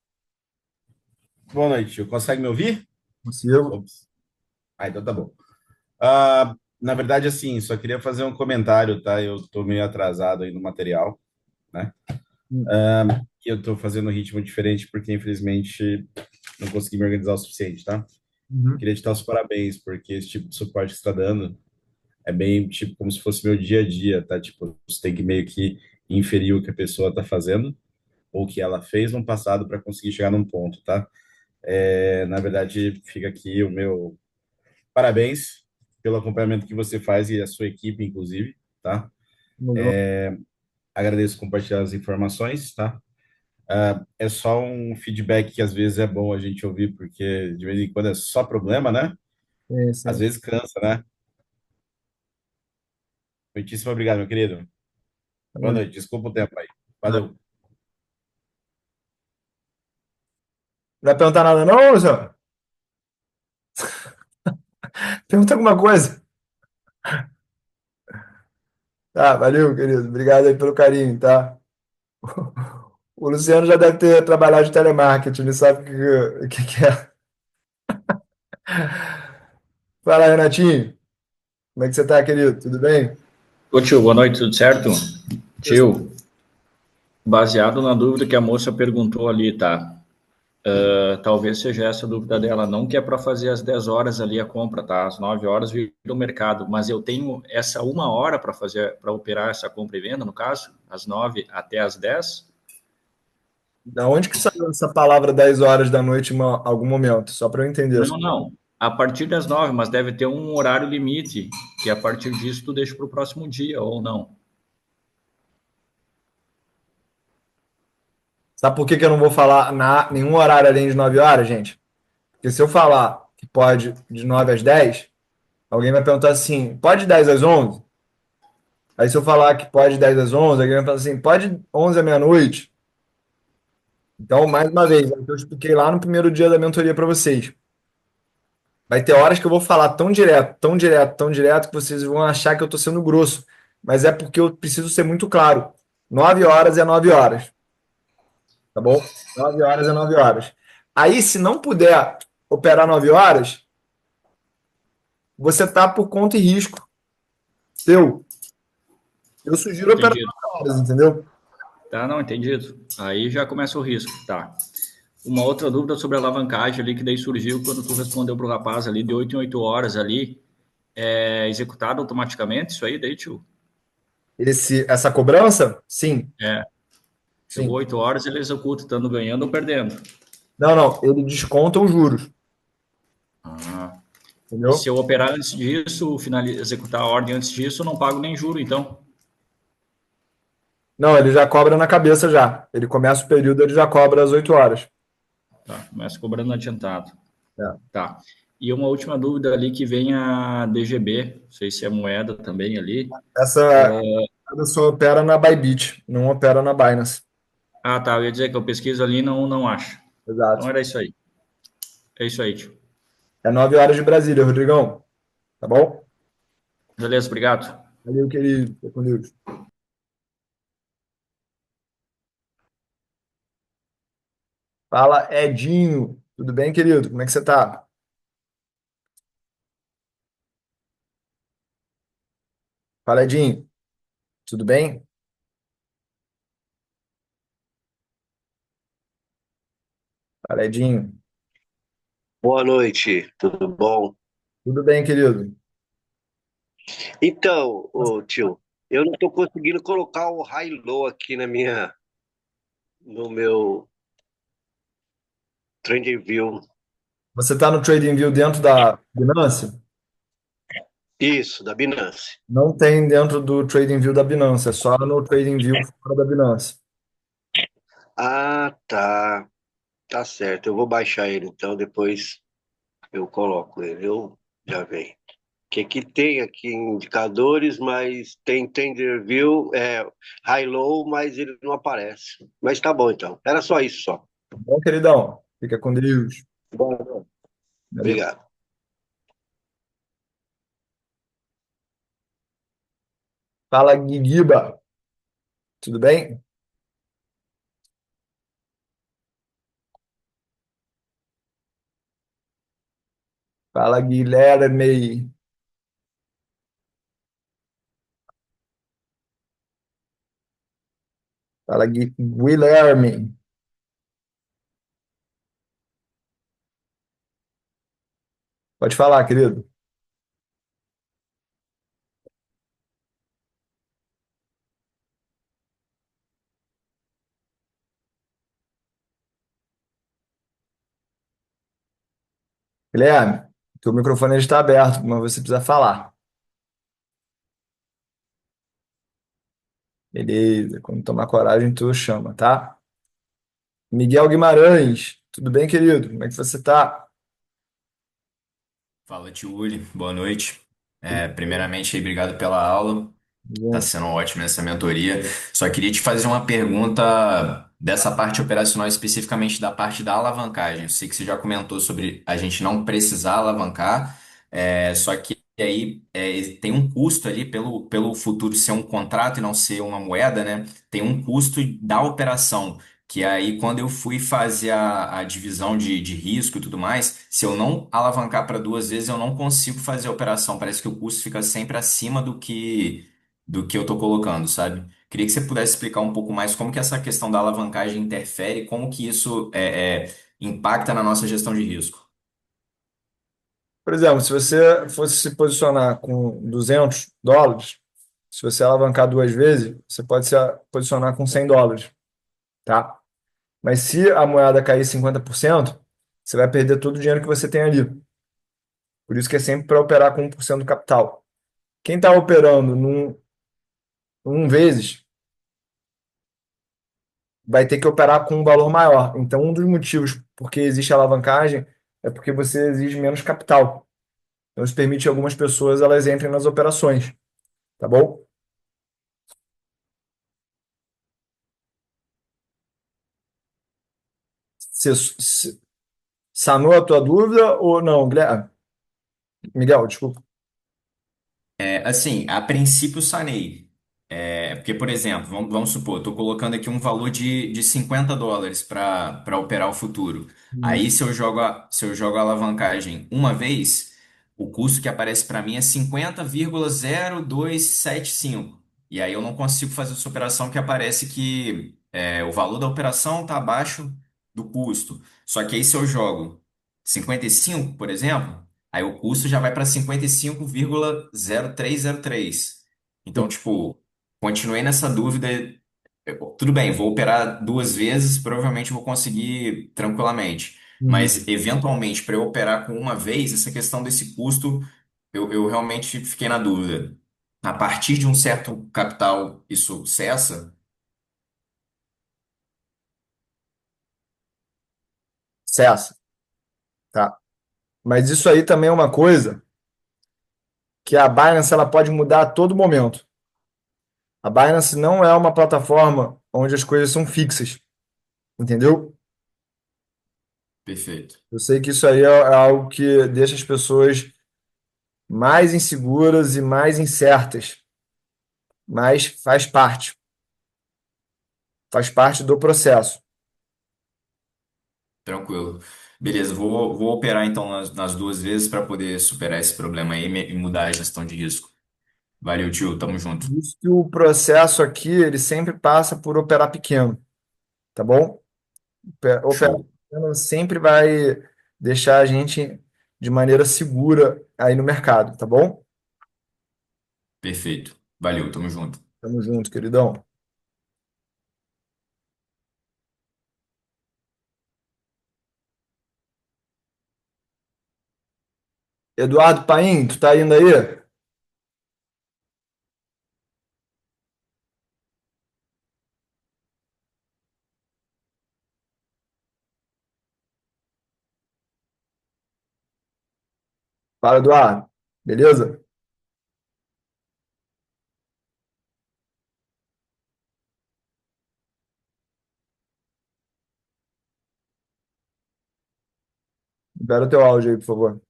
Boa noite, tio. Consegue me ouvir? Consigo? Ops. Então tá bom. Na verdade, assim, só queria fazer um comentário, tá? Eu tô meio atrasado aí no material, né? Hum. E eu tô fazendo um ritmo diferente porque, infelizmente, não consegui me organizar o suficiente, tá? Uhum. Queria te dar os parabéns, porque esse tipo de suporte que você está dando é bem, tipo, como se fosse meu dia a dia, tá? Tipo, você tem que meio que inferir o que a pessoa tá fazendo ou o que ela fez no passado para conseguir chegar num ponto, tá? Na verdade, fica aqui o meu parabéns pelo acompanhamento que você faz e a sua equipe, inclusive, tá? Tamo junto. Agradeço compartilhar as informações, tá? É só um feedback que às vezes é bom a gente ouvir, porque de vez em quando é só problema, né? Sim, Às sim. vezes cansa, né? Muitíssimo obrigado, meu querido. Tamo Boa junto. noite. Desculpa o tempo aí. Não Valeu. vai perguntar nada, não, Luciano? Pergunta alguma coisa. Tá, valeu, querido. Obrigado aí pelo carinho, tá? O Luciano já deve ter trabalhado de telemarketing, ele sabe o que é. Fala, Renatinho. Como é que você tá, querido? Tudo bem? Ô tio, boa noite, tudo certo? Tio, baseado na dúvida que a moça perguntou ali, tá? Talvez seja essa a dúvida dela, não que é para fazer às 10 horas ali a compra, tá? Às 9 horas vira o mercado, mas eu tenho essa 1 hora para fazer, para operar essa compra e venda, no caso, às 9 até às 10. Da onde que saiu essa palavra 10 horas da noite em algum momento? Só para eu entender. Não, não, a partir das 9, mas deve ter um horário limite, que a partir disso tu deixa para o próximo dia, ou não. Sabe por que que eu não vou falar nenhum horário além de 9 horas, gente? Porque se eu falar que pode de 9 às 10, alguém vai perguntar assim, pode de 10 às 11? Aí se eu falar que pode de 10 às 11, alguém vai perguntar assim, pode 11 à meia-noite? Então, mais uma vez, é o que eu expliquei lá no primeiro dia da mentoria para vocês. Vai ter horas que eu vou falar tão direto, tão direto, tão direto, que vocês vão achar que eu estou sendo grosso. Mas é porque eu preciso ser muito claro. 9 horas é 9 horas, tá bom? 9 horas é 9 horas. Aí, se não puder operar 9 horas, você tá por conta e risco seu. Eu sugiro operar Entendido. 9 horas, entendeu? Tá, não, entendido. Aí já começa o risco, tá. Uma outra dúvida sobre a alavancagem ali, que daí surgiu quando tu respondeu para o rapaz ali, de 8 em 8 horas ali, é executado automaticamente isso aí, daí, tio? Essa cobrança? Sim, É, chegou sim. 8 horas, ele executa, estando ganhando ou perdendo. Não, não, ele desconta os juros, Ah. E se entendeu? eu operar antes disso, executar a ordem antes disso, eu não pago nem juro, então. Não, ele já cobra na cabeça já. Ele começa o período, ele já cobra às 8 horas. Tá, começa cobrando adiantado. É. Tá. E uma última dúvida ali que vem a DGB, não sei se é moeda também ali. Essa só opera na Bybit, não opera na Binance. Ah, tá, eu ia dizer que eu pesquiso ali e não acho. Então Exato. era isso aí. É isso aí, tio. É 9 horas de Brasília, Rodrigão. Tá bom? Beleza, obrigado. Valeu, querido. Fica com Deus. Fala, Edinho. Tudo bem, querido? Como é que você tá? Fala, Edinho. Tudo bem? Fala, Edinho. Boa noite, tudo bom? Tudo bem, querido? Então, ô, tio, eu não estou conseguindo colocar o high-low aqui no meu TradingView. Você está no TradingView dentro da Binance? Isso, da Binance. Não tem dentro do TradingView da Binance, é só no TradingView fora da Binance. Ah, tá. Tá certo. Eu vou baixar ele, então depois eu coloco ele. Eu já venho. Que tem aqui indicadores, mas tem TradingView, high-low, mas ele não aparece. Mas tá bom, então. Era só isso, só. Tá bom, queridão? Fica com Deus. Bom, Valeu. obrigado. Fala, Guiguiba. Tudo bem? Fala, Guilherme. Fala, Guilherme. Pode falar, querido. Guilherme, teu microfone está aberto, mas você precisa falar. Beleza, quando tomar coragem, tu chama, tá? Miguel Guimarães, tudo bem, querido? Como é que você tá? Fala, tio Uli, boa noite. Primeiramente, aí, obrigado pela aula. Tá Bom, sendo ótima essa mentoria. Só queria te fazer uma pergunta dessa parte operacional, especificamente da parte da alavancagem. Eu sei que você já comentou sobre a gente não precisar alavancar, só que aí tem um custo ali pelo futuro ser um contrato e não ser uma moeda, né? Tem um custo da operação. Que aí, quando eu fui fazer a divisão de risco e tudo mais, se eu não alavancar para duas vezes, eu não consigo fazer a operação. Parece que o custo fica sempre acima do que eu estou colocando, sabe? Queria que você pudesse explicar um pouco mais como que essa questão da alavancagem interfere, como que isso impacta na nossa gestão de risco. por exemplo, se você fosse se posicionar com US$ 200, se você alavancar duas vezes, você pode se posicionar com US$ 100, tá? Mas se a moeda cair 50%, você vai perder todo o dinheiro que você tem ali. Por isso que é sempre para operar com 1% do capital. Quem está operando num vezes, vai ter que operar com um valor maior. Então, um dos motivos porque existe alavancagem é porque você exige menos capital. Então, isso permite que algumas pessoas elas entrem nas operações, tá bom? Sanou a tua dúvida ou não, Guilherme? Miguel, desculpa. Assim, a princípio sanei. Porque, por exemplo, vamos supor, estou colocando aqui um valor de US$ 50 para operar o futuro. Hum. Aí, se eu jogo a alavancagem uma vez, o custo que aparece para mim é 50,0275. E aí eu não consigo fazer essa operação que aparece que o valor da operação está abaixo do custo. Só que aí, se eu jogo 55, por exemplo. Aí o custo já vai para 55,0303. Então, tipo, continuei nessa dúvida. Tudo bem, vou operar duas vezes, provavelmente vou conseguir tranquilamente. Uhum. Mas, eventualmente, para eu operar com uma vez, essa questão desse custo, eu realmente fiquei na dúvida. A partir de um certo capital, isso cessa? Cessa, tá? Mas isso aí também é uma coisa que a Binance ela pode mudar a todo momento. A Binance não é uma plataforma onde as coisas são fixas, entendeu? Perfeito. Eu sei que isso aí é algo que deixa as pessoas mais inseguras e mais incertas, mas faz parte do processo. Tranquilo. Beleza, vou operar então nas duas vezes para poder superar esse problema aí e mudar a gestão de risco. Valeu, tio. Tamo junto. Por isso que o processo aqui, ele sempre passa por operar pequeno, tá bom? Operar Show. pequeno sempre vai deixar a gente de maneira segura aí no mercado, tá bom? Perfeito. Valeu, tamo junto. Tamo junto, queridão. Eduardo Paim, tu tá indo aí? Fala, Eduardo. Beleza? Libera o teu áudio aí, por favor.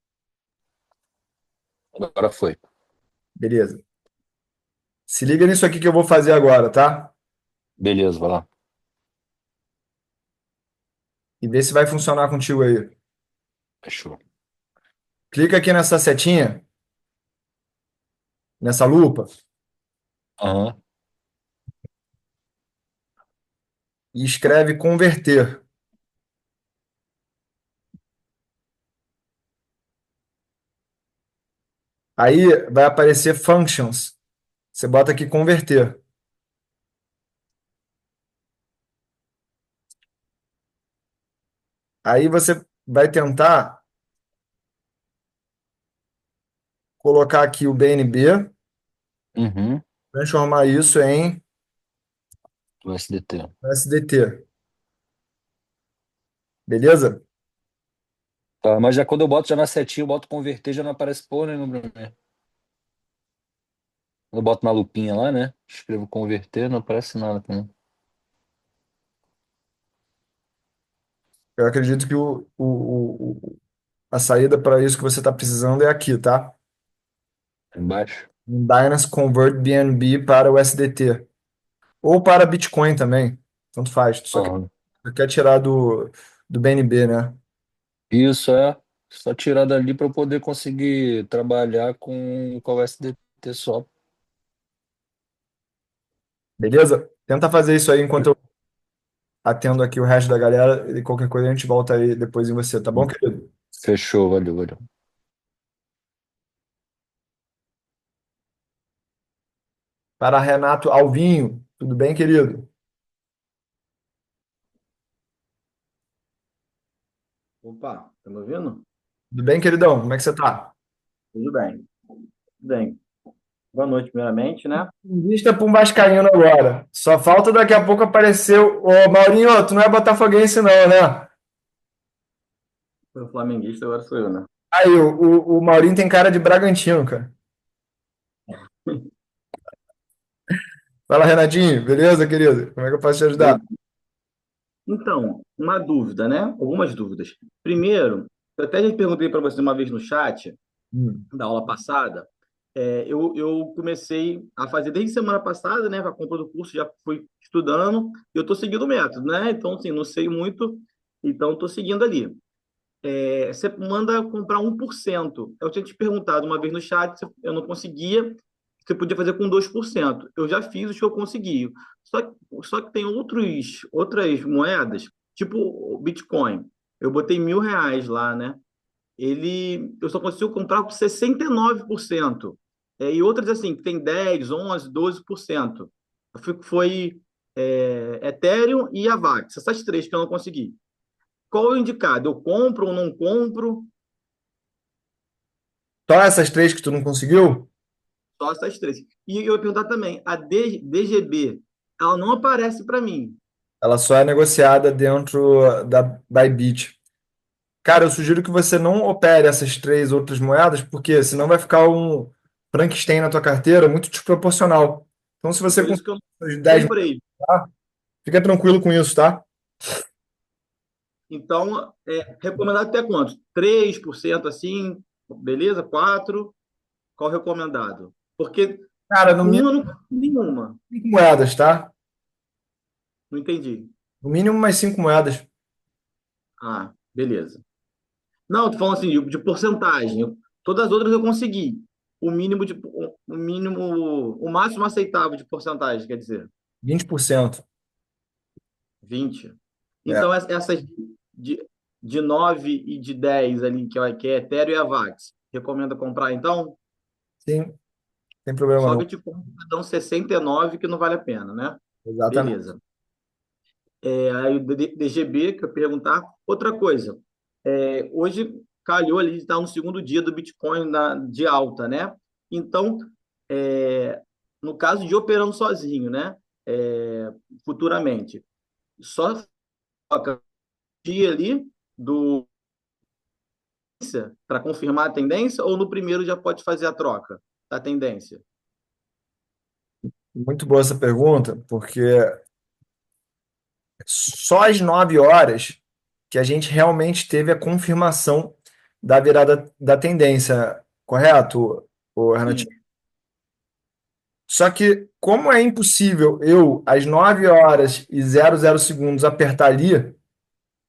Agora foi. Beleza. Se liga nisso aqui que eu vou fazer agora, tá? Beleza, vai lá. E vê se vai funcionar contigo aí. Fechou. Clica aqui nessa setinha, nessa lupa, Aham. e escreve converter. Aí vai aparecer functions. Você bota aqui converter. Aí você vai tentar colocar aqui o BNB, Uhum. transformar isso em Do SDT. SDT. Beleza? Tá, mas já quando eu boto já na setinha, eu boto converter, já não aparece pô, né, no Bruno? Eu boto na lupinha lá, né? Escrevo converter, não aparece nada também. Eu acredito que a saída para isso que você está precisando é aqui, tá? Embaixo. Binance Convert BNB para o SDT. Ou para Bitcoin também. Tanto faz. Tu Aham. só quer tirar do BNB, né? Isso é só tirar dali para eu poder conseguir trabalhar com o SDT só. Beleza? Tenta fazer isso aí enquanto eu atendo aqui o resto da galera e qualquer coisa a gente volta aí depois em você, tá bom, querido? Fechou, valeu, valeu. Para Renato Alvinho, tudo bem, querido? Opa, tá me ouvindo? Tudo bem, queridão? Como é que você tá? Tudo bem, tudo bem. Boa noite, primeiramente, né? Vista para um vascaíno agora. Só falta daqui a pouco aparecer. Ô, Maurinho, tu não é botafoguense não, né? Foi o flamenguista, agora sou eu, né? Aí, o Maurinho tem cara de Bragantino, cara. Fala, Renatinho. Beleza, querido? Como é que eu posso te ajudar? Então, uma dúvida, né? Algumas dúvidas. Primeiro, eu até já perguntei para você uma vez no chat Hum. da aula passada. Eu comecei a fazer desde semana passada, né? A compra do curso, já fui estudando e eu estou seguindo o método, né? Então, assim, não sei muito, então estou seguindo ali. Você manda comprar 1%. Eu tinha te perguntado uma vez no chat, eu não conseguia, você podia fazer com 2%. Eu já fiz os que eu consegui. Só que tem outras moedas, tipo o Bitcoin. Eu botei R$ 1.000 lá, né? Eu só consigo comprar com 69%. E outras assim, que tem 10, 11, 12%. Foi Ethereum e Avax, essas três que eu não consegui. Qual é o indicado? Eu compro ou não compro? Só essas três que tu não conseguiu? Só essas três. E eu ia perguntar também, a DGB, ela não aparece para mim. Ela só é negociada dentro da Bybit. Cara, eu sugiro que você não opere essas três outras moedas, porque senão vai ficar um Frankenstein na tua carteira muito desproporcional. Então, se você Por isso conseguir que eu essas não 10, comprei. tá? Fica tranquilo com isso, tá? Então, recomendado até quanto? 3% assim, beleza? 4%. Qual o recomendado? Porque Cara, no com mínimo uma não compro nenhuma. 5 moedas, tá? Não entendi. No mínimo mais 5 moedas. Ah, beleza. Não, tô falando assim, de porcentagem. Todas as outras eu consegui. o mínimo o mínimo, o máximo aceitável de porcentagem, quer dizer, 20%. 20. É, Então, essas de, de 9 e de 10 ali, que é Ethereum e a VAX, recomenda comprar, então? sim, sem problema Só não. que te dão 69 que não vale a pena, né? Exatamente. Beleza. Aí o DGB, que eu ia perguntar. Outra coisa, hoje calhou ali, está no segundo dia do Bitcoin de alta, né? Então, é, no caso de operando sozinho, né? Futuramente, só troca o dia ali do para confirmar a tendência ou no primeiro já pode fazer a troca da tendência? Muito boa essa pergunta, porque só às 9 horas que a gente realmente teve a confirmação da virada da tendência, correto, Renatinho? Sim, Só que, como é impossível eu, às 9 horas e 00 segundos, apertar ali,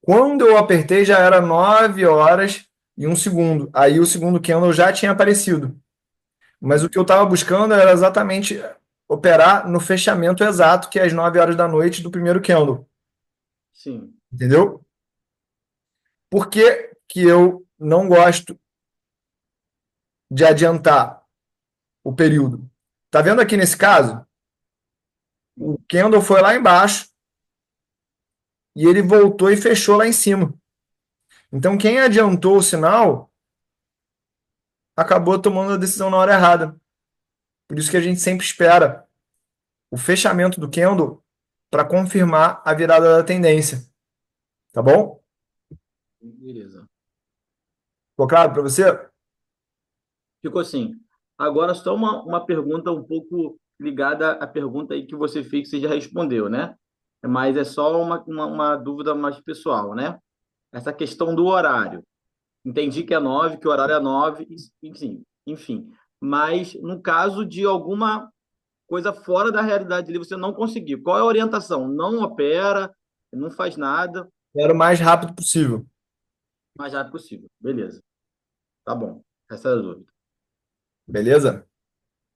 quando eu apertei já era 9 horas e 1 segundo. Aí o segundo candle já tinha aparecido. Mas o que eu estava buscando era exatamente operar no fechamento exato, que é às 9 horas da noite do primeiro candle. sim. Entendeu? Por que que eu não gosto de adiantar o período? Tá vendo aqui nesse caso? O candle foi lá embaixo e ele voltou e fechou lá em cima. Então, quem adiantou o sinal acabou tomando a decisão na hora errada. Por isso que a gente sempre espera o fechamento do candle para confirmar a virada da tendência. Tá bom? Beleza. Ficou claro para você? Ficou assim. Agora, só uma pergunta um pouco ligada à pergunta aí que você fez, que você já respondeu, né? Mas é só uma dúvida mais pessoal, né? Essa questão do horário. Entendi que é 9, que o horário é 9, enfim. Mas no caso de alguma coisa fora da realidade ali, você não conseguiu. Qual é a orientação? Não opera, não faz nada, Era o mais rápido possível. o mais rápido possível. Beleza. Tá bom. Essa é a dúvida. Beleza?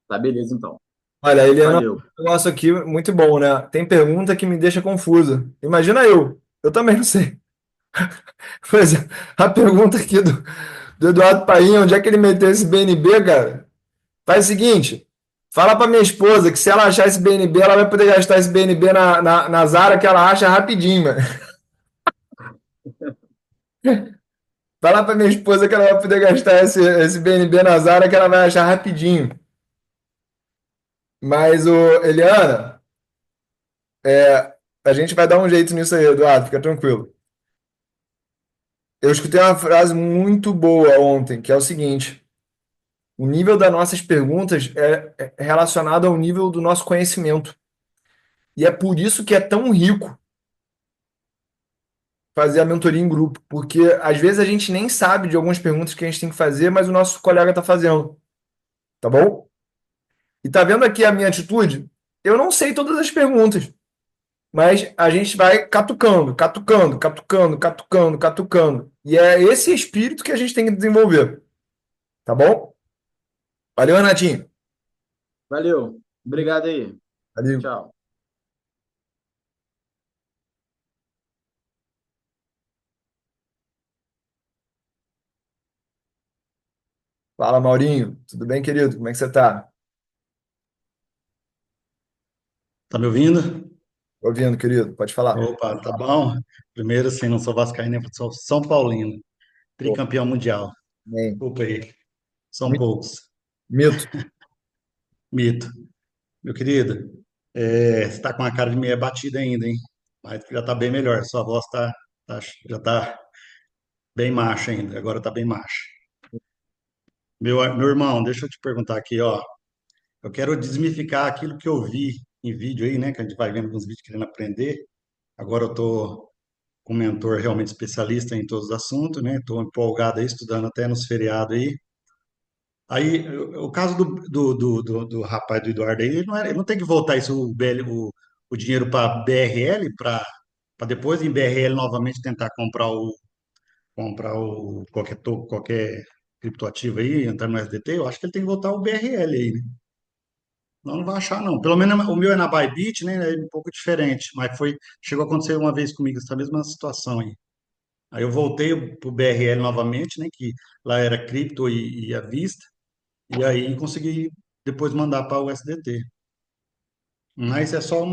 Tá, beleza, então. Olha, Eliana, Valeu. um negócio aqui muito bom, né? Tem pergunta que me deixa confusa. Imagina eu. Eu também não sei. Pois é, a pergunta aqui do Eduardo Paim, onde é que ele meteu esse BNB, cara? Faz o seguinte, fala pra minha esposa que se ela achar esse BNB, ela vai poder gastar esse BNB na Zara que ela acha rapidinho, mano. Fala pra minha esposa que ela vai poder gastar esse BNB na Zara que ela vai achar rapidinho. Mas, Eliana, a gente vai dar um jeito nisso aí, Eduardo, fica tranquilo. Eu escutei uma frase muito boa ontem, que é o seguinte: o nível das nossas perguntas é relacionado ao nível do nosso conhecimento. E é por isso que é tão rico fazer a mentoria em grupo, porque às vezes a gente nem sabe de algumas perguntas que a gente tem que fazer, mas o nosso colega está fazendo, tá bom? E tá vendo aqui a minha atitude? Eu não sei todas as perguntas, mas a gente vai catucando, catucando, catucando, catucando, catucando. E é esse espírito que a gente tem que desenvolver, tá bom? Valeu, Renatinho. Valeu. Obrigado aí. Valeu. Tchau. Fala, Maurinho. Tudo bem, querido? Como é que você tá? Tá me ouvindo? Tô ouvindo, querido. Pode falar. Opa, tá bom? Primeiro, assim, não sou vascaíno, sou São Paulino, Pô, tricampeão mundial. nem. Desculpa aí, são poucos. Mito. Mito. Meu querido, você tá com a cara de meia batida ainda, hein? Mas já tá bem melhor, sua voz já tá bem macha ainda, agora tá bem macha. Meu irmão, deixa eu te perguntar aqui, ó. Eu quero desmificar aquilo que eu vi em vídeo aí, né? Que a gente vai vendo alguns vídeos querendo aprender. Agora eu tô com um mentor realmente especialista em todos os assuntos, né? Estou empolgado aí, estudando até nos feriados aí. Aí, o caso do rapaz do Eduardo aí, ele não tem que voltar isso, o dinheiro para BRL, para depois em BRL novamente tentar comprar qualquer criptoativo aí, entrar no SDT, eu acho que ele tem que botar o BRL aí, né? Não, não vai achar, não. Pelo menos o meu é na Bybit, né? É um pouco diferente, mas chegou a acontecer uma vez comigo, essa mesma situação aí. Aí eu voltei pro BRL novamente, né? Que lá era cripto e à vista, e aí consegui depois mandar para o USDT. Mas é só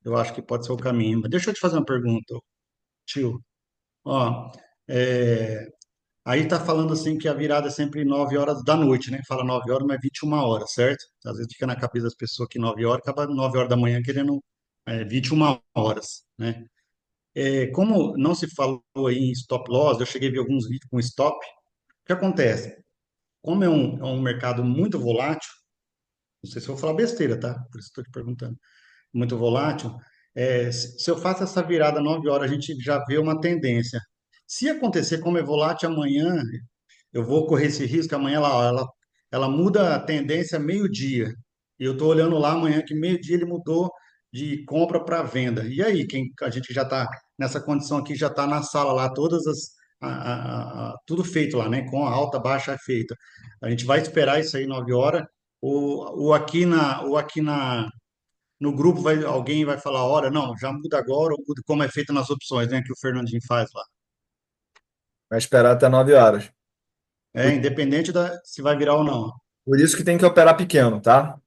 eu acho que pode ser o caminho. Mas deixa eu te fazer uma pergunta, tio. Ó, é, aí tá falando assim que a virada é sempre 9 horas da noite, né? Fala 9 horas, mas 21 horas, certo? Às vezes fica na cabeça das pessoas que 9 horas, acaba 9 horas da manhã querendo 21 horas, né? Como não se falou aí em stop loss, eu cheguei a ver alguns vídeos com stop. O que acontece? Como é um mercado muito volátil, não sei se eu vou falar besteira, tá? Por isso estou te perguntando. Muito volátil. Se eu faço essa virada 9 horas, a gente já vê uma tendência. Se acontecer como é volátil amanhã, eu vou correr esse risco. Amanhã ela muda a tendência meio-dia. E eu estou olhando lá amanhã que meio-dia ele mudou de compra para venda. E aí, a gente já está nessa condição aqui, já está na sala lá, todas tudo feito lá, né? Com a alta, baixa feita. A gente vai esperar isso aí 9 horas. Ou aqui no grupo alguém vai falar, olha, não, já muda agora, ou muda como é feito nas opções, né? Que o Fernandinho faz lá. Vai esperar até 9 horas. Por, Independente se vai virar ou não. por isso que tem que operar pequeno, tá?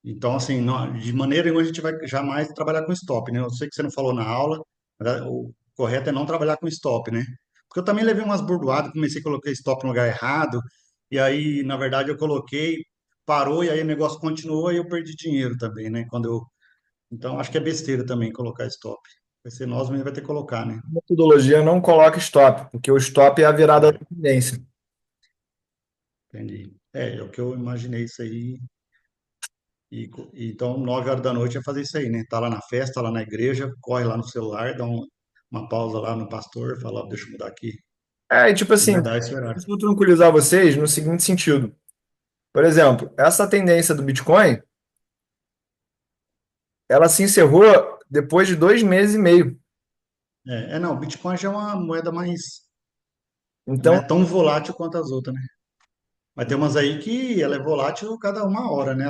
Então, assim, de maneira nenhuma a gente vai jamais trabalhar com stop, né? Eu sei que você não falou na aula, mas o correto é não trabalhar com stop, né? Porque eu também levei umas burdoadas, comecei a colocar stop no lugar errado, e aí, na verdade, eu coloquei, parou, e aí o negócio continuou e eu perdi dinheiro também, né? Então, acho que é besteira também colocar stop. Vai ser nós mesmo vai ter que colocar, né? A metodologia não coloca stop, porque o stop é a virada da É, tendência. entendi. É o que eu imaginei isso aí. Então, 9 horas da noite é fazer isso aí, né? Tá lá na festa, lá na igreja, corre lá no celular, dá uma pausa lá no pastor, fala, ó, deixa eu mudar aqui, E tipo e assim, mudar esse horário. vou tranquilizar vocês no seguinte sentido. Por exemplo, essa tendência do Bitcoin, ela se encerrou depois de 2 meses e meio. Não, o Bitcoin já é uma moeda mais, não é Então, tão volátil quanto as outras, né? Mas tem umas aí que ela é volátil cada uma hora, né?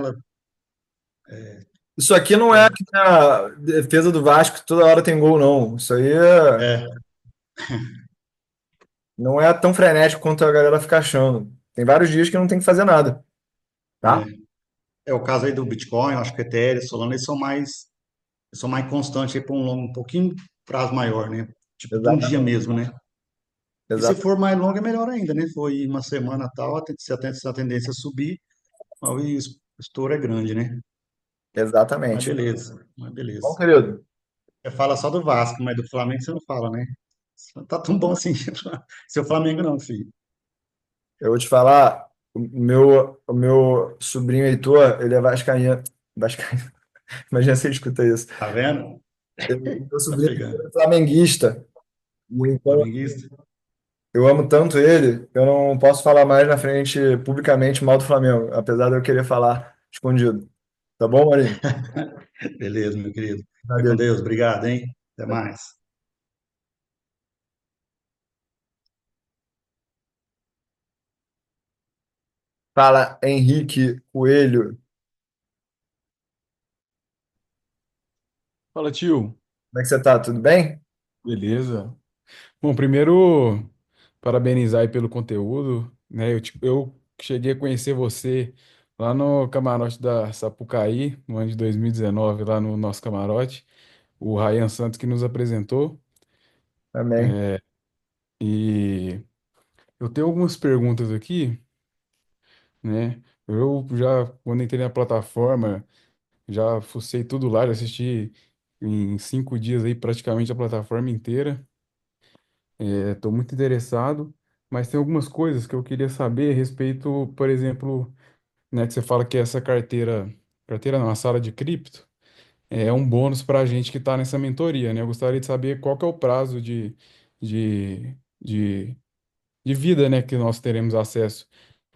isso aqui não é Ela, que a defesa do Vasco que toda hora tem gol, não. Isso aí é, não é tão frenético quanto a galera fica achando. Tem vários dias que não tem que fazer nada, tá? é, é o caso aí do Bitcoin, eu acho que Ethereum, Solana, eles são mais constantes aí por um pouquinho prazo maior, né? Tipo, de um dia Exatamente. mesmo, né? E se for mais longa, é melhor ainda, né? Foi uma semana tal, se a tendência subir, aí o estouro é grande, né? Mas Exatamente. beleza, mas Bom, beleza. querido, Você fala só do Vasco, mas do Flamengo você não fala, né? Não tá tão bom assim. Seu Flamengo não, filho. eu vou te falar, o meu sobrinho Heitor, ele é vascaíno. Vascaíno. Imagina se ele escuta isso. Tá vendo? Meu Tá sobrinho pegando. é flamenguista. E então, Flamenguista? eu amo tanto ele, que eu não posso falar mais na frente, publicamente, mal do Flamengo, apesar de eu querer falar escondido. Tá bom, Marinho? Beleza, meu querido. Fica com Valeu. Deus. Obrigado, hein? Até mais. Fala, Henrique Coelho. Fala, tio. Como é que você tá? Tudo bem? Beleza? Bom, primeiro, parabenizar aí pelo conteúdo, né? Eu cheguei a conhecer você lá no camarote da Sapucaí, no ano de 2019, lá no nosso camarote, o Ryan Santos que nos apresentou. Também. E eu tenho algumas perguntas aqui, né? Eu já, quando entrei na plataforma, já fucei tudo lá, já assisti em 5 dias aí praticamente a plataforma inteira. Estou muito interessado, mas tem algumas coisas que eu queria saber a respeito, por exemplo, né, que você fala que essa carteira não, a sala de cripto, é um bônus para a gente que está nessa mentoria, né? Eu gostaria de saber qual que é o prazo de, de, de vida, né, que nós teremos acesso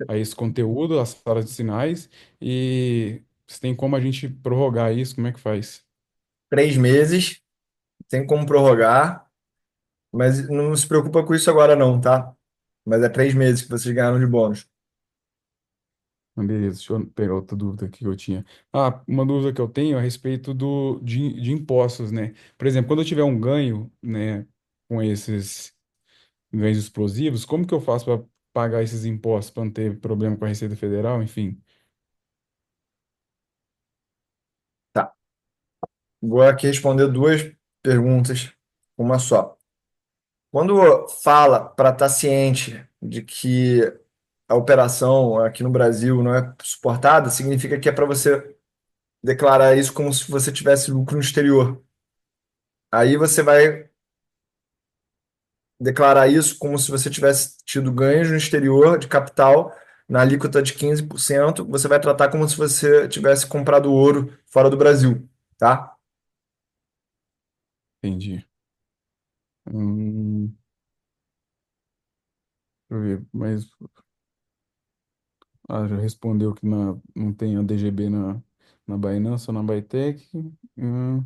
a esse conteúdo, às salas de sinais, e se tem como a gente prorrogar isso, como é que faz? 3 meses, tem como prorrogar. Mas não se preocupa com isso agora não, tá? Mas é 3 meses que vocês ganharam de bônus. Beleza, deixa eu pegar outra dúvida aqui que eu tinha. Ah, uma dúvida que eu tenho a respeito de impostos, né? Por exemplo, quando eu tiver um ganho, né, com esses ganhos explosivos, como que eu faço para pagar esses impostos para não ter problema com a Receita Federal, enfim? Tá. Vou aqui responder duas perguntas, uma só. Quando fala para estar ciente de que a operação aqui no Brasil não é suportada, significa que é para você declarar isso como se você tivesse lucro no exterior. Aí você vai declarar isso como se você tivesse tido ganhos no exterior de capital na alíquota de 15%. Você vai tratar como se você tivesse comprado ouro fora do Brasil, tá? Entendi. Hum, deixa eu ver, mas já respondeu que não tem a DGB na Binance ou na Bytec. Hum,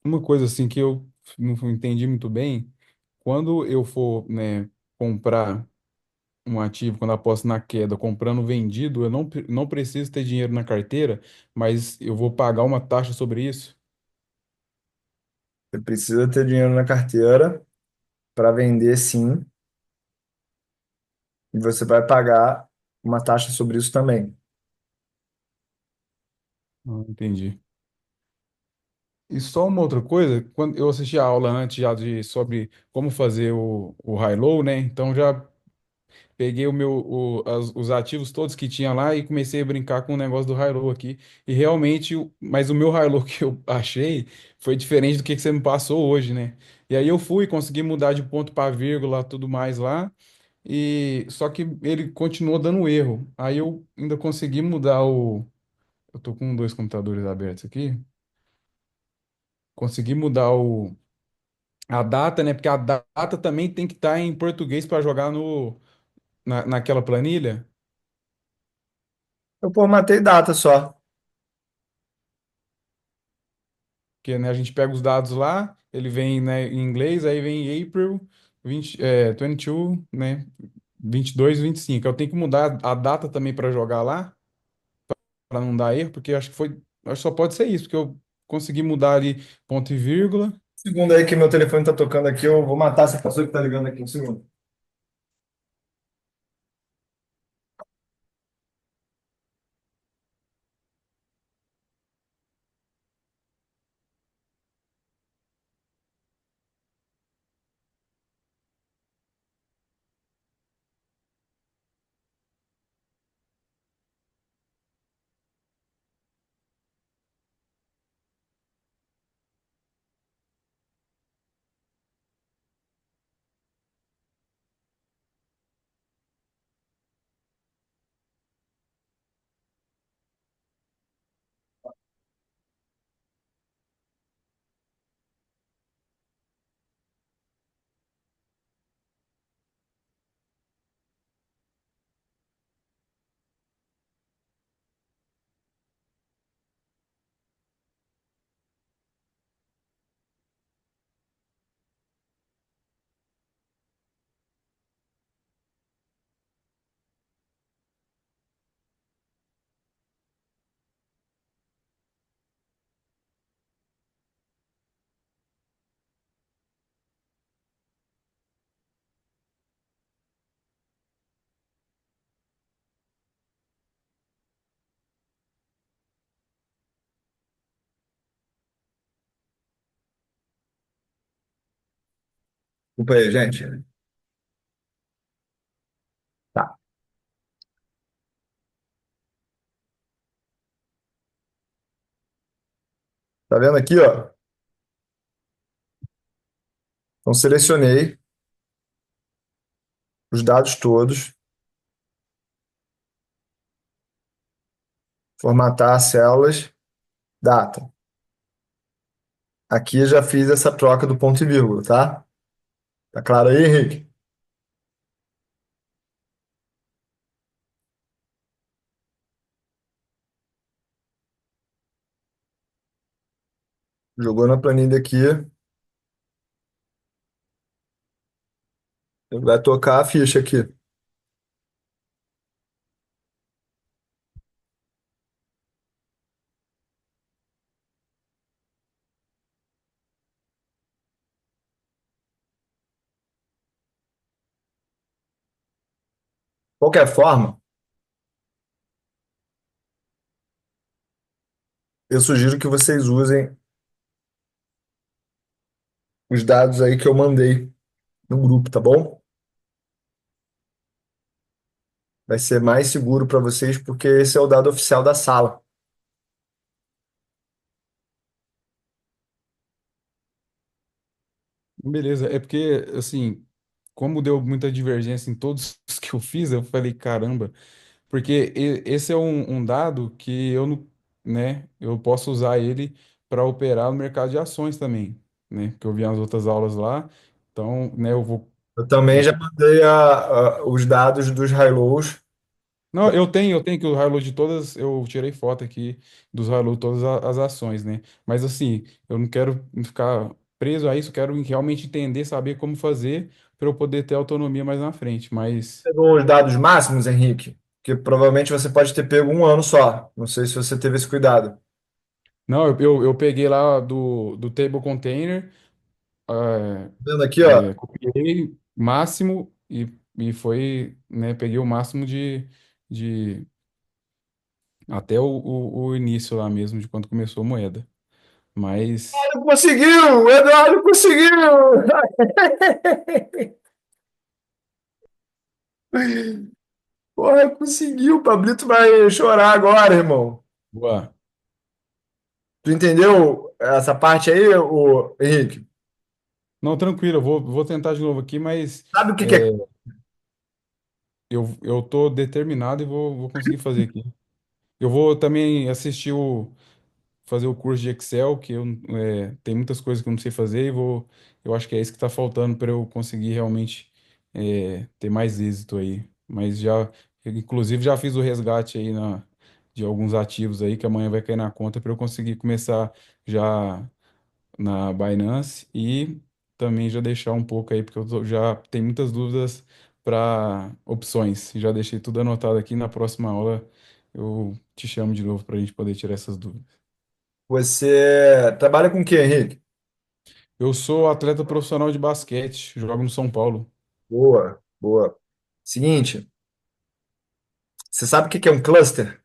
uma coisa assim que eu não entendi muito bem, quando eu for, né, comprar um ativo, quando eu aposto na queda, comprando vendido, eu não preciso ter dinheiro na carteira, mas eu vou pagar uma taxa sobre isso. Você precisa ter dinheiro na carteira para vender, sim, e você vai pagar uma taxa sobre isso também. Entendi. E só uma outra coisa, quando eu assisti a aula antes já sobre como fazer o high-low, né? Então já peguei os ativos todos que tinha lá e comecei a brincar com o negócio do high-low aqui. E realmente, mas o meu high-low que eu achei foi diferente do que você me passou hoje, né? E aí eu fui, consegui mudar de ponto para vírgula, tudo mais lá. E só que ele continuou dando erro. Aí eu ainda consegui mudar o. Eu tô com dois computadores abertos aqui. Consegui mudar a data, né? Porque a data também tem que estar em português para jogar naquela planilha. Eu formatei data só. Porque, né, a gente pega os dados lá, ele vem, né, em inglês, aí vem April 20, 22, né? 22, 25. Eu tenho que mudar a data também para jogar lá, para não dar erro, porque acho que só pode ser isso, porque eu consegui mudar ali ponto e vírgula. Segundo aí que meu telefone tá tocando aqui, eu vou matar essa pessoa que tá ligando aqui. Um segundo. Desculpa aí, gente. Tá. Tá vendo aqui, ó? Então, selecionei os dados todos, formatar as células, data. Aqui eu já fiz essa troca do ponto e vírgula, tá? Tá claro aí, Henrique? Jogou na planilha aqui. Vai tocar a ficha aqui. Qualquer forma, eu sugiro que vocês usem os dados aí que eu mandei no grupo, tá bom? Vai ser mais seguro para vocês porque esse é o dado oficial da sala. Beleza, é porque, assim, como deu muita divergência em todos os que eu fiz, eu falei, caramba, porque esse é um dado que eu não, né, eu posso usar ele para operar no mercado de ações também, né, que eu vi as outras aulas lá, então, né, eu vou. Eu também já mandei os dados dos high-lows. Não, eu tenho que o high de todas, eu tirei foto aqui dos high de todas as ações, né? Mas assim, eu não quero ficar preso a isso, eu quero realmente entender, saber como fazer para eu poder ter autonomia mais na frente. Mas Pegou os dados máximos, Henrique? Que provavelmente você pode ter pego um ano só. Não sei se você teve esse cuidado. não, eu peguei lá do table container, Vendo aqui, ó. copiei máximo e foi, né? Peguei o máximo de até o início lá mesmo, de quando começou a moeda. Mas. Eduardo conseguiu! O Eduardo conseguiu! Porra, conseguiu! O Pablito vai chorar agora, irmão. Boa. Tu entendeu essa parte aí, o Henrique? Não, tranquilo, eu vou tentar de novo aqui, mas Sabe o que que é? é, eu tô determinado e vou conseguir fazer aqui. Eu vou também fazer o curso de Excel, que tem muitas coisas que eu não sei fazer eu acho que é isso que está faltando para eu conseguir realmente ter mais êxito aí. Mas inclusive já fiz o resgate aí de alguns ativos aí, que amanhã vai cair na conta para eu conseguir começar já na Binance e também já deixar um pouco aí, porque já tenho muitas dúvidas para opções. Já deixei tudo anotado aqui. Na próxima aula eu te chamo de novo para a gente poder tirar essas dúvidas. Você trabalha com o quê, Henrique? Eu sou atleta profissional de basquete, jogo no São Paulo. Boa, boa. Seguinte, você sabe o que que é um cluster?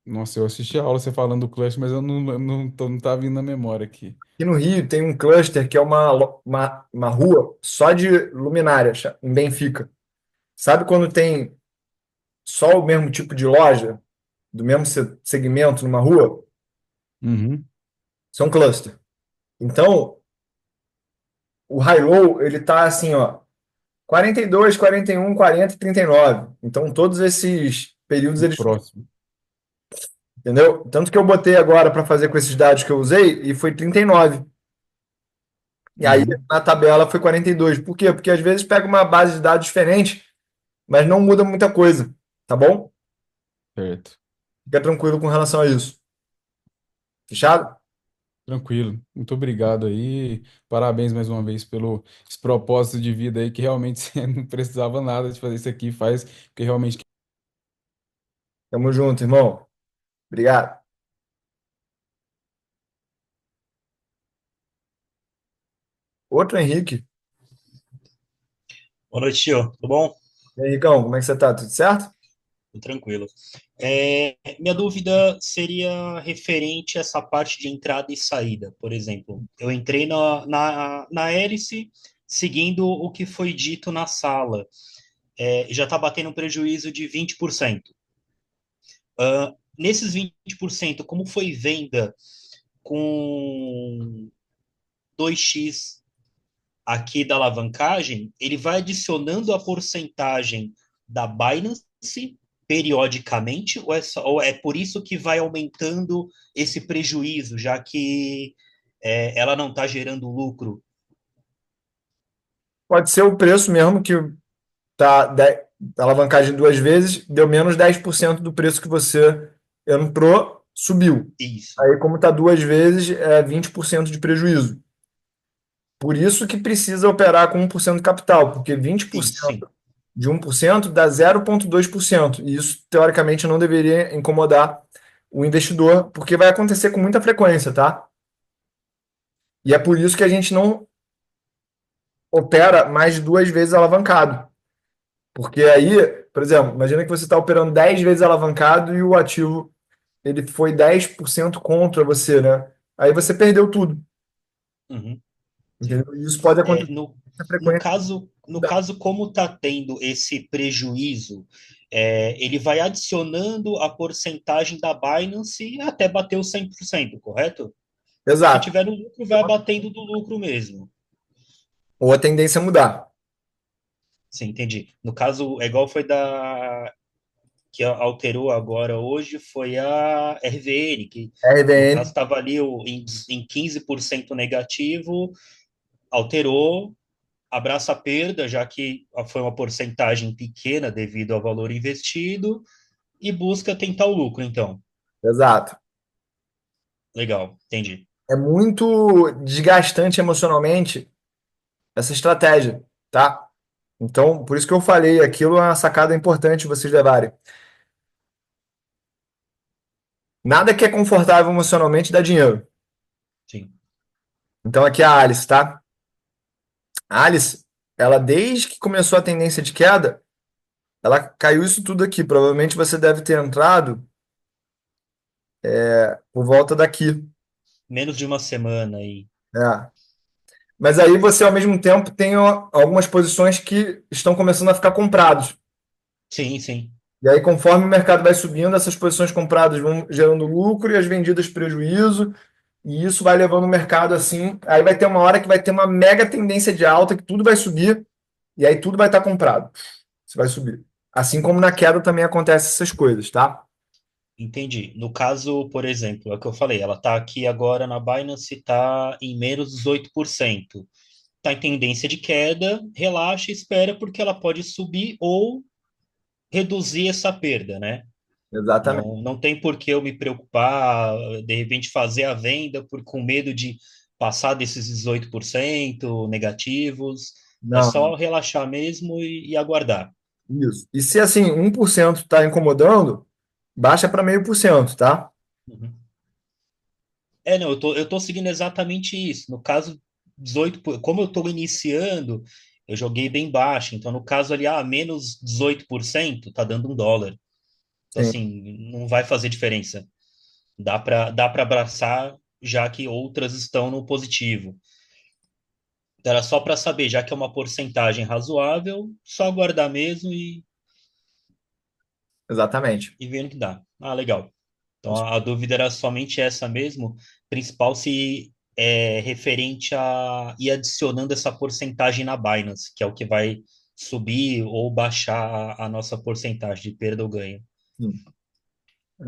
Nossa, eu assisti a aula você falando do Clash, mas eu não tá vindo na memória aqui. Aqui no Rio tem um cluster que é uma rua só de luminária, em Benfica. Sabe quando tem só o mesmo tipo de loja, do mesmo segmento numa rua? Uhum. Isso é um cluster. Então, o high-low, ele tá assim, ó, 42, 41, 40 e 39. Então, todos esses períodos, eles, Próximo. entendeu? Tanto que eu botei agora para fazer com esses dados que eu usei e foi 39. E aí, Uhum. na tabela foi 42. Por quê? Porque às vezes pega uma base de dados diferente, mas não muda muita coisa, tá bom? Certo. Fica tranquilo com relação a isso. Fechado? Tranquilo. Muito obrigado aí. Parabéns mais uma vez pelo esse propósito de vida aí, que realmente você não precisava nada de fazer isso aqui, faz, porque realmente. Tamo junto, irmão. Obrigado. Outro Henrique. Boa noite, tio. Tudo bom? E aí, Henricão, como é que você tá? Tudo certo? Tudo tranquilo. Minha dúvida seria referente a essa parte de entrada e saída. Por exemplo, eu entrei na hélice seguindo o que foi dito na sala. Já está batendo um prejuízo de 20%. Nesses 20%, como foi venda com 2x aqui da alavancagem, ele vai adicionando a porcentagem da Binance periodicamente, ou é por isso que vai aumentando esse prejuízo, já que ela não está gerando lucro? Pode ser o preço mesmo que tá a alavancagem duas vezes, deu menos 10% do preço que você entrou, subiu. Isso. Aí, como está duas vezes, é 20% de prejuízo. Por isso que precisa operar com 1% de capital, porque 20% de 1% dá 0,2%. E isso, teoricamente, não deveria incomodar o investidor, porque vai acontecer com muita frequência, tá? E é por isso que a gente não opera mais de duas vezes alavancado. Porque aí, por exemplo, imagina que você está operando 10 vezes alavancado e o ativo ele foi 10% contra você, né? Aí você perdeu tudo. Uhum. Entendeu? E isso pode acontecer com muita No frequência. caso, como está tendo esse prejuízo, ele vai adicionando a porcentagem da Binance até bater os 100%, correto? Se Exato. tiver no lucro, vai batendo do lucro mesmo. Ou a tendência é mudar. Sim, entendi. No caso, é igual foi que alterou agora hoje, foi a RVN, que no caso RBN, estava ali em 15% negativo, alterou, abraça a perda, já que foi uma porcentagem pequena devido ao valor investido, e busca tentar o lucro, então. exato. Legal, entendi. É muito desgastante emocionalmente essa estratégia, tá? Então, por isso que eu falei, aquilo é uma sacada importante vocês levarem. Nada que é confortável emocionalmente dá dinheiro. Sim. Então, aqui é a Alice, tá? A Alice, ela desde que começou a tendência de queda, ela caiu isso tudo aqui. Provavelmente você deve ter entrado por volta daqui. Menos de uma semana aí. É. Mas aí você, ao mesmo tempo, tem algumas posições que estão começando a ficar comprados. Sim, sim. E aí, conforme o mercado vai subindo, essas posições compradas vão gerando lucro e as vendidas prejuízo. E isso vai levando o mercado assim. Aí vai ter uma hora que vai ter uma mega tendência de alta, que tudo vai subir, e aí tudo vai estar comprado. Você vai subir. Assim como na queda também acontece essas coisas, tá? Entendi. No caso, por exemplo, é o que eu falei, ela está aqui agora na Binance, está em menos 18%. Está em tendência de queda, relaxa e espera, porque ela pode subir ou reduzir essa perda, né? Exatamente. Não tem por que eu me preocupar, de repente fazer a venda com medo de passar desses 18% negativos. É Não, só não. relaxar mesmo e aguardar. Isso. E se assim, 1% está incomodando, baixa para 0,5%, tá? Uhum. Não, eu tô seguindo exatamente isso. No caso, como eu estou iniciando, eu joguei bem baixo. Então, no caso ali, menos 18%, tá dando $1. Então, Sim, assim, não vai fazer diferença. Dá para abraçar, já que outras estão no positivo. Então, era só para saber, já que é uma porcentagem razoável, só aguardar mesmo exatamente. e ver no que dá. Legal. Então, a dúvida era somente essa mesmo, principal se é referente a ir adicionando essa porcentagem na Binance, que é o que vai subir ou baixar a nossa porcentagem de perda ou ganho. Sim, exato.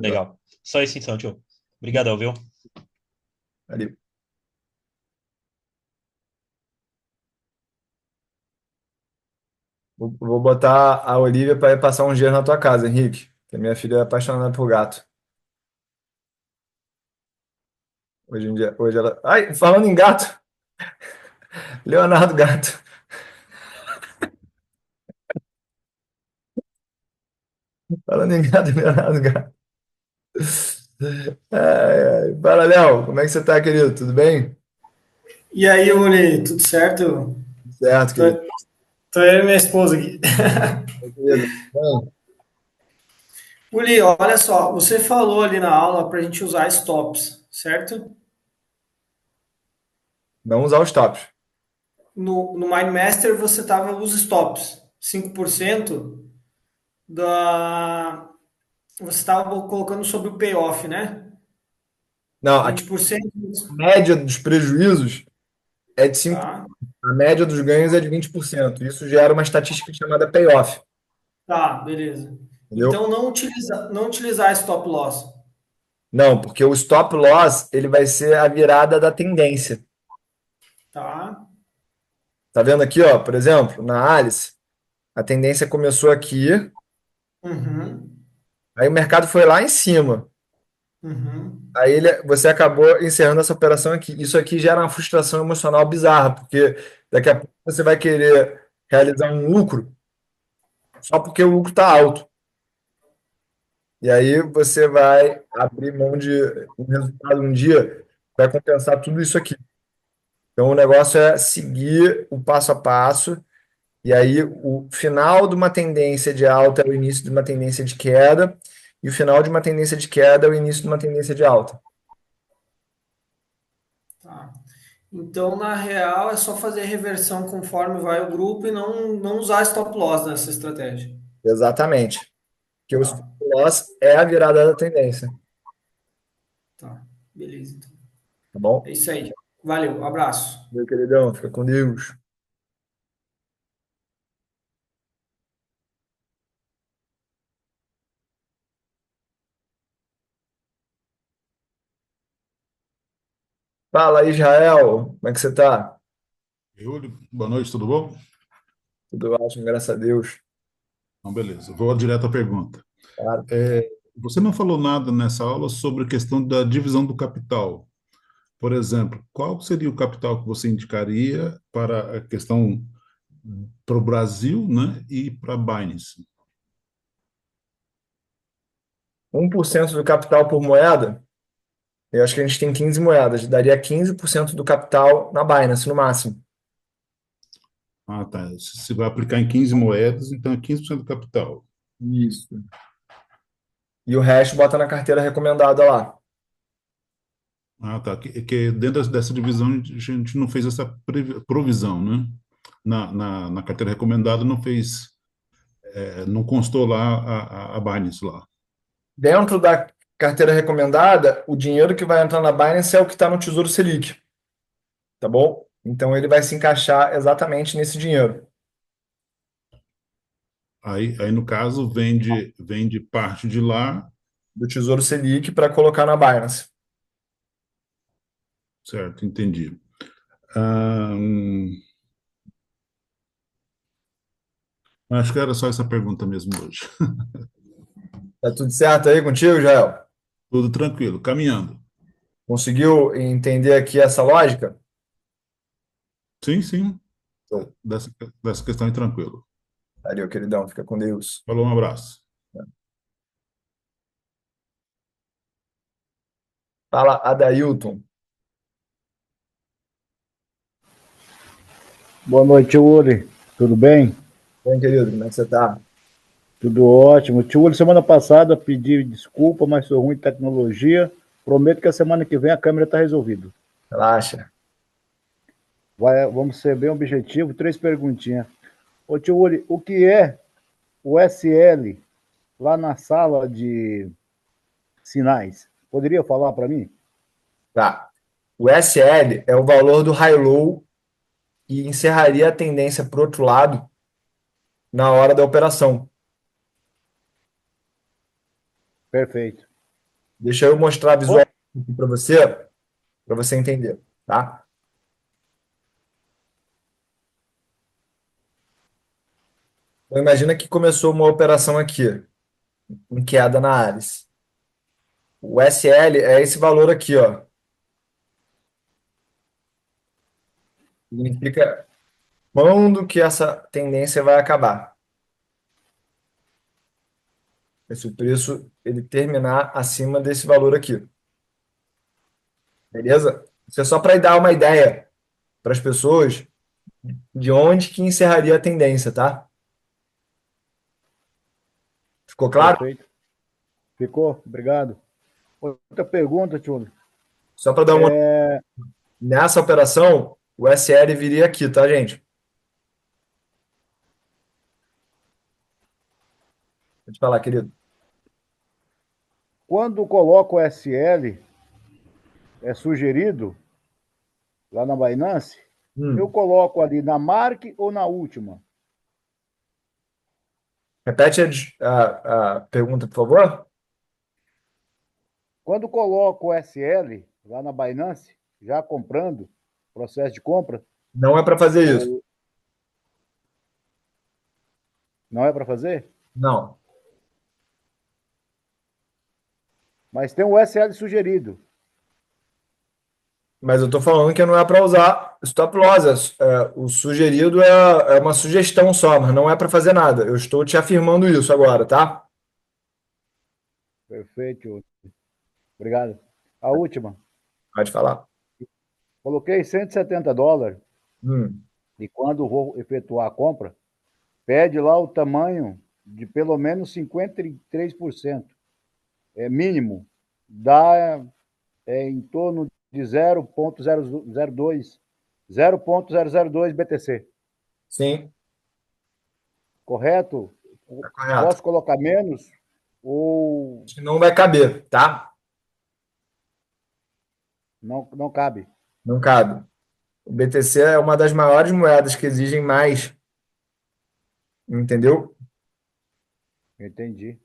Legal. Só isso então, tio. Obrigadão, viu? Valeu. Vou botar a Olivia para ir passar uns dias na tua casa, Henrique. Que a minha filha é apaixonada por gato. Hoje em dia, hoje ela. Ai, falando em gato, Leonardo Gato. Falando em gato, Leonardo Gato. Fala, Léo, como é que você tá, querido? Tudo bem? E aí, Uri, tudo certo? Certo, Tô, querido. tô eu e minha esposa aqui. Beleza. Bom, Uri, olha só, você falou ali na aula para a gente usar stops, certo? vamos usar os tops. No MindMaster você tava os stops, 5% da. Você estava colocando sobre o payoff, né? Não, a 20%. média dos prejuízos é de 5%. Tá, A média dos ganhos é de 20%. Isso gera uma estatística chamada payoff, tá, beleza. entendeu? Então não utilizar stop loss. Não, porque o stop loss ele vai ser a virada da tendência. Tá? Tá vendo aqui, ó, por exemplo, na Alice, a tendência começou aqui, Uhum. aí o mercado foi lá em cima. Uhum. Aí você acabou encerrando essa operação aqui. Isso aqui gera uma frustração emocional bizarra, porque daqui a pouco você vai querer realizar um lucro só porque o lucro está alto. E aí você vai abrir mão de um resultado um dia, vai compensar tudo isso aqui. Então o negócio é seguir o passo a passo, e aí o final de uma tendência de alta é o início de uma tendência de queda, e o final de uma tendência de queda é o início de uma tendência de alta. Tá. Então, na real, é só fazer reversão conforme vai o grupo e não usar stop loss nessa estratégia. Exatamente. Porque o stop Tá, loss é a virada da tendência, tá. Beleza, então. tá bom? É isso aí. Valeu, abraço. Meu queridão, fica com Deus. Fala, Israel, como é que você tá? Júlio, boa noite, tudo bom? Tudo ótimo, graças a Deus. Então, beleza, vou direto à pergunta. Claro. Você não falou nada nessa aula sobre a questão da divisão do capital. Por exemplo, qual seria o capital que você indicaria para a questão para o Brasil, né, e para a Binance? 1% do capital por moeda, eu acho que a gente tem 15 moedas, daria 15% do capital na Binance, no máximo. Ah, tá. Se vai aplicar em 15 moedas, então é 15% do capital. Isso. E o resto bota na carteira recomendada lá. Ah, tá. Que dentro dessa divisão a gente não fez essa provisão, né? Na carteira recomendada não fez, não constou lá a Binance lá. Dentro da carteira recomendada, o dinheiro que vai entrar na Binance é o que está no Tesouro Selic, tá bom? Então ele vai se encaixar exatamente nesse dinheiro. Aí no caso, vende parte de lá, Do Tesouro Selic para colocar na Binance. certo? Entendi. Ahn, acho que era só essa pergunta mesmo hoje. Tá tudo certo aí contigo, Jael? Tudo tranquilo, caminhando. Conseguiu entender aqui essa lógica? Sim, sim. Show. Dessa questão aí, tranquilo. Valeu, queridão. Fica com Deus. Falou, um abraço. Fala, Adailton. Boa noite, tio Uli. Tudo bem? Bem, querido, como é que você tá? Tudo ótimo. Tio Uli, semana passada pedi desculpa, mas sou ruim de tecnologia. Prometo que a semana que vem a câmera está resolvida. Relaxa. Vamos ser bem objetivo. 3 perguntinhas. Ô, tio Uli, o que é o SL lá na sala de sinais? Poderia falar para mim? Tá. O SL é o valor do high-low e encerraria a tendência para o outro lado na hora da operação. Perfeito. Deixa eu mostrar visual aqui para você entender, tá? Então, imagina que começou uma operação aqui, em queda na Ares. O SL é esse valor aqui, ó. Significa quando que essa tendência vai acabar. Se o preço ele terminar acima desse valor aqui. Beleza? Isso é só para dar uma ideia para as pessoas de onde que encerraria a tendência, tá? Ficou claro? Perfeito. Ficou? Obrigado. Outra pergunta, tio Uli. Só para dar uma. Nessa operação, o SL viria aqui, tá, gente? Pode falar, querido. Quando coloco o SL, é sugerido lá na Binance, eu coloco ali na Mark ou na última? Repete a pergunta, por favor. Quando coloco o SL lá na Binance, já comprando, processo de compra. Não é para fazer isso. Não é para fazer? Não. Mas tem o SL sugerido. Mas eu tô falando que não é para usar stop loss. O sugerido é uma sugestão só, mas não é para fazer nada. Eu estou te afirmando isso agora, tá? Perfeito. Obrigado. A última. Pode falar. Coloquei $170 Hum. e quando vou efetuar a compra, pede lá o tamanho de pelo menos 53%. É mínimo. Dá em torno de 0,002 BTC. Sim, Correto? tá correto. Posso colocar menos? Ou Acho que não vai caber, tá? não cabe? Não cabe. O BTC é uma das maiores moedas que exigem mais, entendeu? Entendi.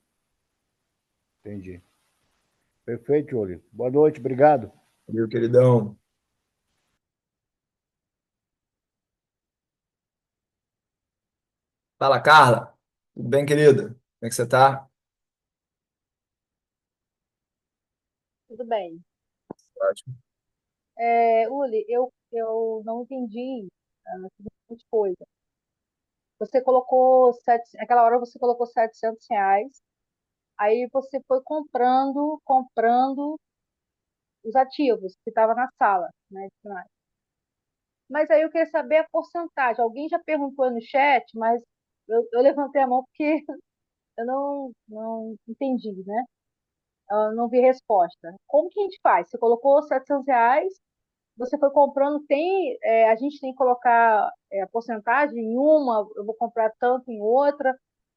Perfeito, Yuri. Boa noite, obrigado. Meu queridão. Fala, Carla. Tudo bem, querida? Como é que você tá? Tudo bem. Ótimo. Uli, eu não entendi a seguinte coisa. Você colocou, aquela hora você colocou R$ 700, aí você foi comprando os ativos que estavam na sala, né? Mas aí eu queria saber a porcentagem. Alguém já perguntou no chat, mas eu levantei a mão porque eu não entendi, né? Eu não vi resposta. Como que a gente faz? Você colocou R$ 700, você foi comprando, a gente tem que colocar a porcentagem em uma, eu vou comprar tanto em outra.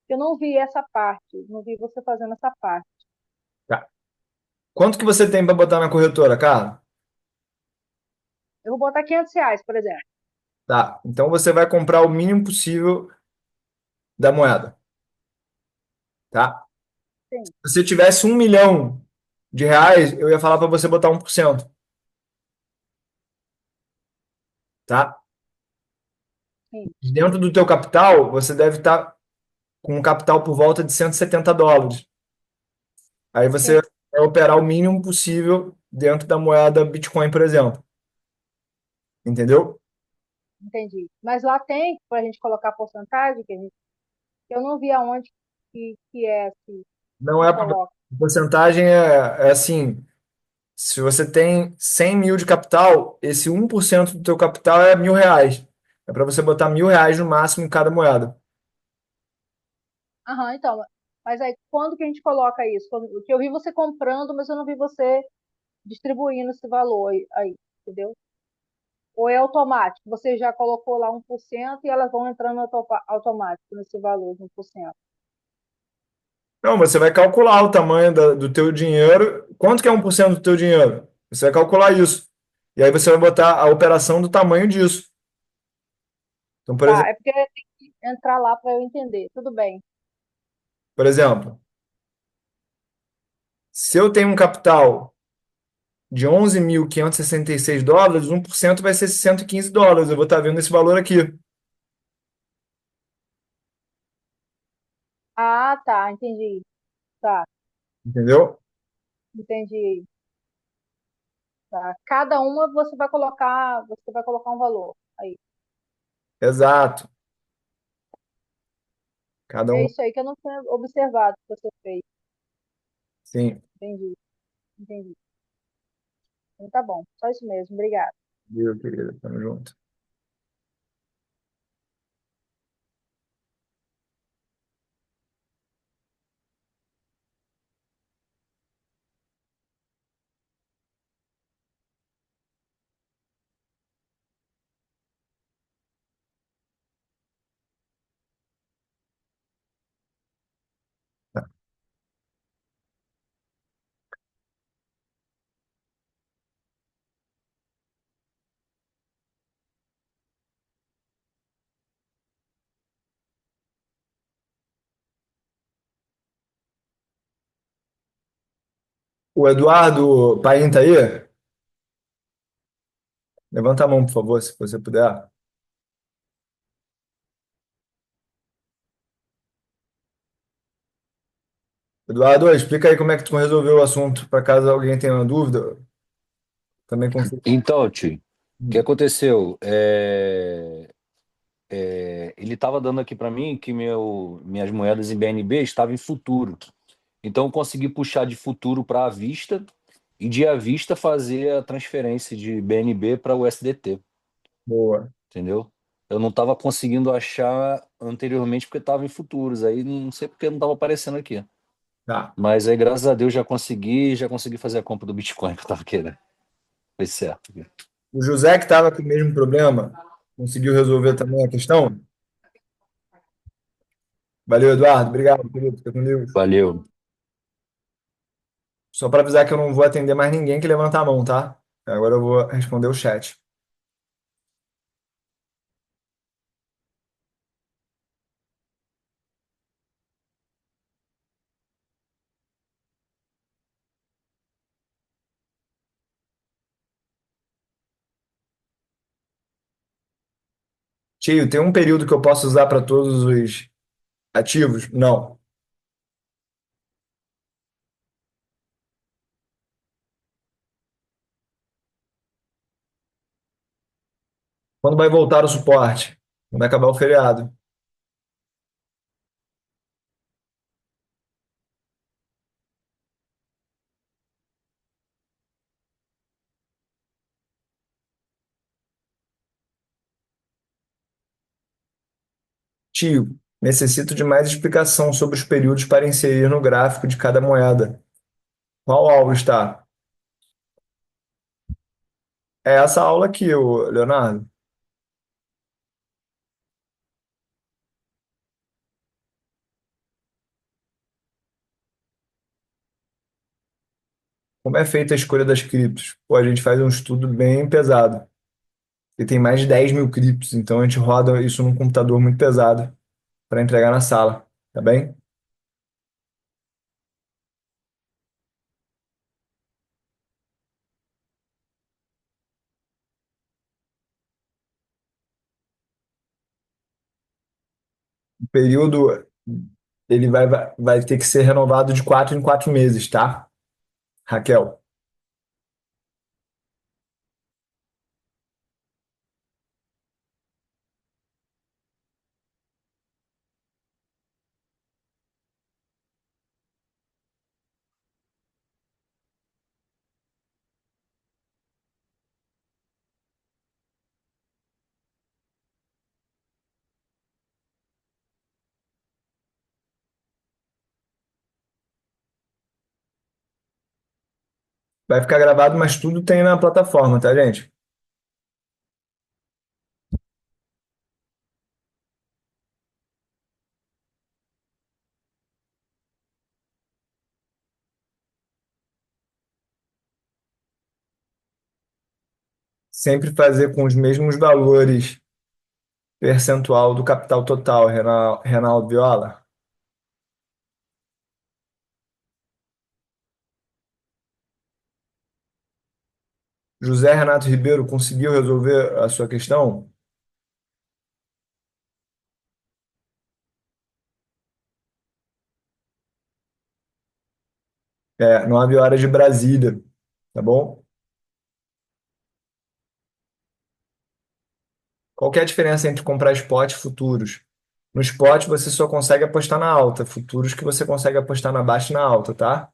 Eu não vi essa parte, não vi você fazendo essa parte. Tá. Quanto que você tem para botar na corretora, Carla? Eu vou botar R$ 500, por exemplo. Tá. Então você vai comprar o mínimo possível da moeda, tá? Sim, Se você tivesse R$ 1 milhão, eu ia falar para você botar 1%, tá? sim, Dentro do teu capital, você deve estar com um capital por volta de US$ 170. Aí você sim, vai operar o mínimo possível dentro da moeda Bitcoin, por exemplo. Entendeu? entendi. Mas lá tem para a gente colocar a porcentagem, que eu não vi aonde que é assim, Não que é para coloca. porcentagem é assim, se você tem 100 mil de capital, esse 1% do teu capital é R$ 1.000. É para você botar R$ 1.000 no máximo em cada moeda. Aham, então, mas aí quando que a gente coloca isso? Porque eu vi você comprando, mas eu não vi você distribuindo esse valor aí, entendeu? Ou é automático? Você já colocou lá 1% e elas vão entrando automático nesse valor de 1%. Não, você vai calcular o tamanho do teu dinheiro. Quanto que é 1% do teu dinheiro? Você vai calcular isso. E aí você vai botar a operação do tamanho disso. Então, Tá, é porque tem que entrar lá para eu entender. Tudo bem. por exemplo, se eu tenho um capital de US$ 11.566, 1% vai ser US$ 115. Eu vou estar vendo esse valor aqui. Ah, tá, entendi. Tá, Entendeu? entendi. Tá. Cada uma você vai colocar um valor aí. Exato. Cada É um. isso aí que eu não tinha observado que você fez. Sim. Entendi, entendi. Então tá bom. Só isso mesmo. Obrigada. Meu querido, tamo junto. O Eduardo Paim tá aí? Levanta a mão, por favor, se você puder. Eduardo, explica aí como é que tu resolveu o assunto, para caso alguém tenha uma dúvida, também consigo. Então, tio, o que Hum. aconteceu? Ele estava dando aqui para mim que minhas moedas em BNB estavam em futuro. Então, eu consegui puxar de futuro para à vista e de à vista fazer a transferência de BNB para o SDT, Boa. entendeu? Eu não estava conseguindo achar anteriormente porque estava em futuros. Aí não sei porque não estava aparecendo aqui. Tá. Mas aí, graças a Deus, já consegui fazer a compra do Bitcoin que eu estava querendo. Foi certo. O José, que estava com o mesmo problema, conseguiu resolver também a questão? Valeu, Eduardo. Obrigado, querido. Fica com Deus. Valeu. Só para avisar que eu não vou atender mais ninguém que levanta a mão, tá? Agora eu vou responder o chat. Tio, tem um período que eu posso usar para todos os ativos? Não. Quando vai voltar o suporte? Quando acabar o feriado. Tio, necessito de mais explicação sobre os períodos para inserir no gráfico de cada moeda. Qual aula está? É essa aula aqui, Leonardo. Como é feita a escolha das criptos? Pô, a gente faz um estudo bem pesado. E tem mais de 10 mil criptos, então a gente roda isso num computador muito pesado para entregar na sala, tá bem? O período ele vai ter que ser renovado de 4 em 4 meses, tá? Raquel, vai ficar gravado, mas tudo tem na plataforma, tá, gente? Sempre fazer com os mesmos valores percentual do capital total, Reinaldo Viola. José Renato Ribeiro conseguiu resolver a sua questão? É, 9 horas de Brasília, tá bom? Qual que é a diferença entre comprar spot e futuros? No spot você só consegue apostar na alta, futuros que você consegue apostar na baixa e na alta, tá?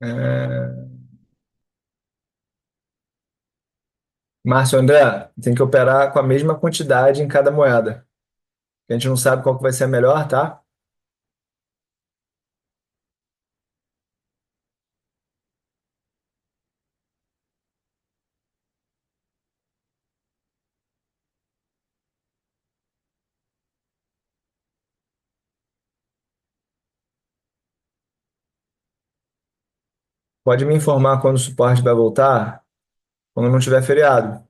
É... Márcio André, tem que operar com a mesma quantidade em cada moeda. A gente não sabe qual que vai ser a melhor, tá? Pode me informar quando o suporte vai voltar? Quando não tiver feriado.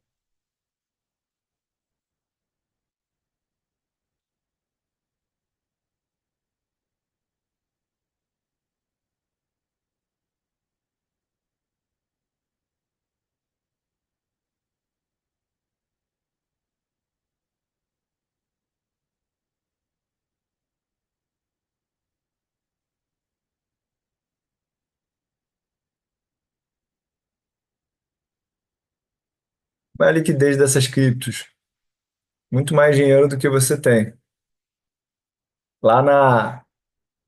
Qual é a liquidez dessas criptos? Muito mais dinheiro do que você tem. Lá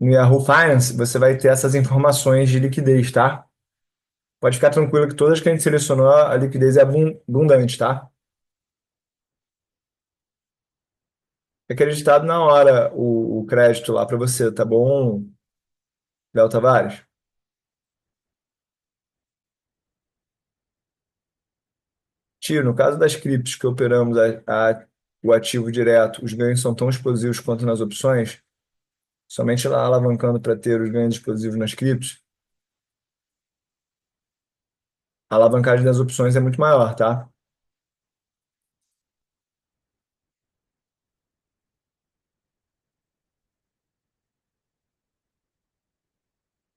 no Yahoo Finance, você vai ter essas informações de liquidez, tá? Pode ficar tranquilo que todas que a gente selecionou, a liquidez é abundante, tá? É acreditado na hora o crédito lá para você, tá bom, Léo Tavares? Tio, no caso das criptos que operamos o ativo direto, os ganhos são tão explosivos quanto nas opções? Somente lá alavancando para ter os ganhos explosivos nas criptos? A alavancagem das opções é muito maior, tá?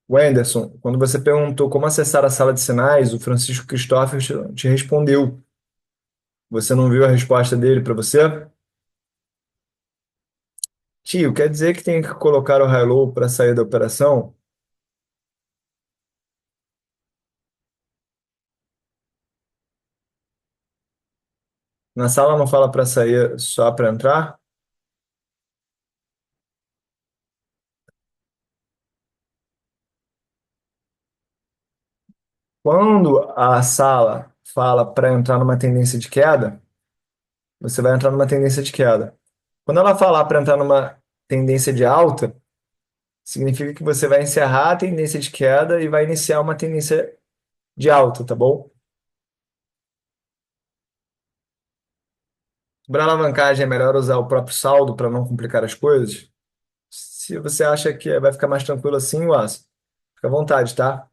Wenderson, quando você perguntou como acessar a sala de sinais, o Francisco Christopher te respondeu. Você não viu a resposta dele para você? Tio, quer dizer que tem que colocar o high-low para sair da operação? Na sala não fala para sair, só para entrar? Quando a sala fala para entrar numa tendência de queda, você vai entrar numa tendência de queda. Quando ela falar para entrar numa tendência de alta, significa que você vai encerrar a tendência de queda e vai iniciar uma tendência de alta, tá bom? Para alavancagem é melhor usar o próprio saldo para não complicar as coisas. Se você acha que vai ficar mais tranquilo assim, Wallace, fica à vontade, tá?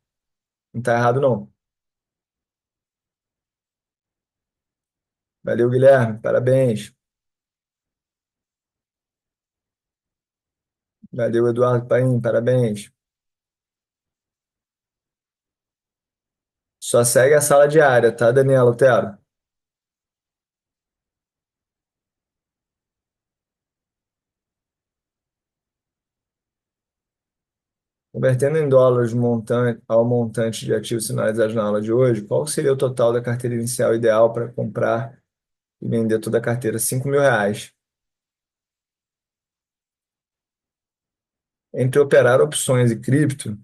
Não tá errado, não. Valeu, Guilherme. Parabéns. Valeu, Eduardo Paim. Parabéns. Só segue a sala diária, tá, Daniela Otero? Convertendo em dólares ao montante de ativos sinalizados na aula de hoje, qual seria o total da carteira inicial ideal para comprar e vender toda a carteira? R$ 5.000. Entre operar opções e cripto,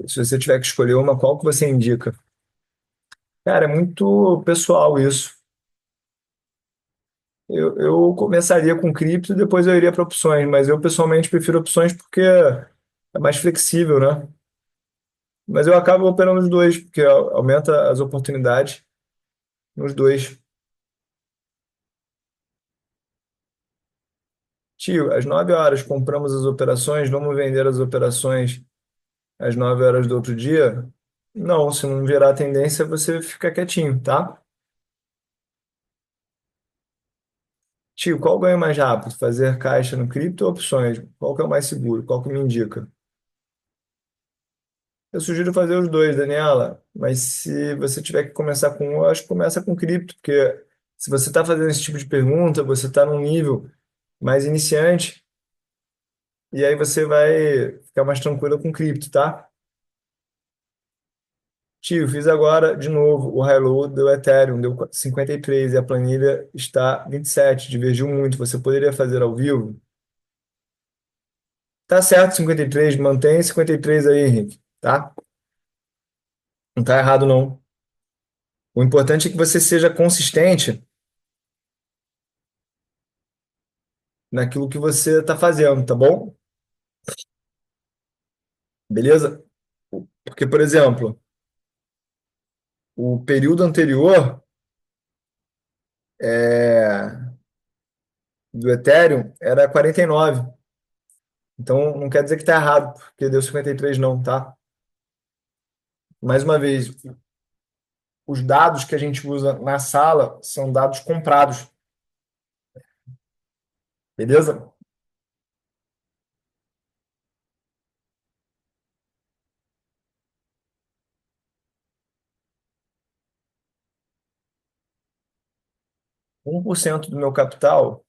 se você tiver que escolher uma, qual que você indica? Cara, é muito pessoal isso. Eu começaria com cripto e depois eu iria para opções, mas eu pessoalmente prefiro opções porque é mais flexível, né? Mas eu acabo operando os dois, porque aumenta as oportunidades nos dois. Tio, às 9 horas compramos as operações, vamos vender as operações às 9 horas do outro dia? Não, se não virar tendência, você fica quietinho, tá? Tio, qual ganho mais rápido? Fazer caixa no cripto ou opções? Qual que é o mais seguro? Qual que me indica? Eu sugiro fazer os dois, Daniela, mas se você tiver que começar com um, eu acho que começa com cripto, porque se você está fazendo esse tipo de pergunta, você está num nível mais iniciante, e aí você vai ficar mais tranquilo com cripto, tá? Tio, fiz agora de novo o high low do Ethereum, deu 53 e a planilha está 27, divergiu muito. Você poderia fazer ao vivo? Tá certo, 53, mantém 53 aí, Henrique, tá? Não tá errado, não. O importante é que você seja consistente naquilo que você está fazendo, tá bom? Beleza? Porque, por exemplo, o período anterior do Ethereum era 49. Então, não quer dizer que está errado, porque deu 53 não, tá? Mais uma vez, os dados que a gente usa na sala são dados comprados, beleza? Um por cento do meu capital,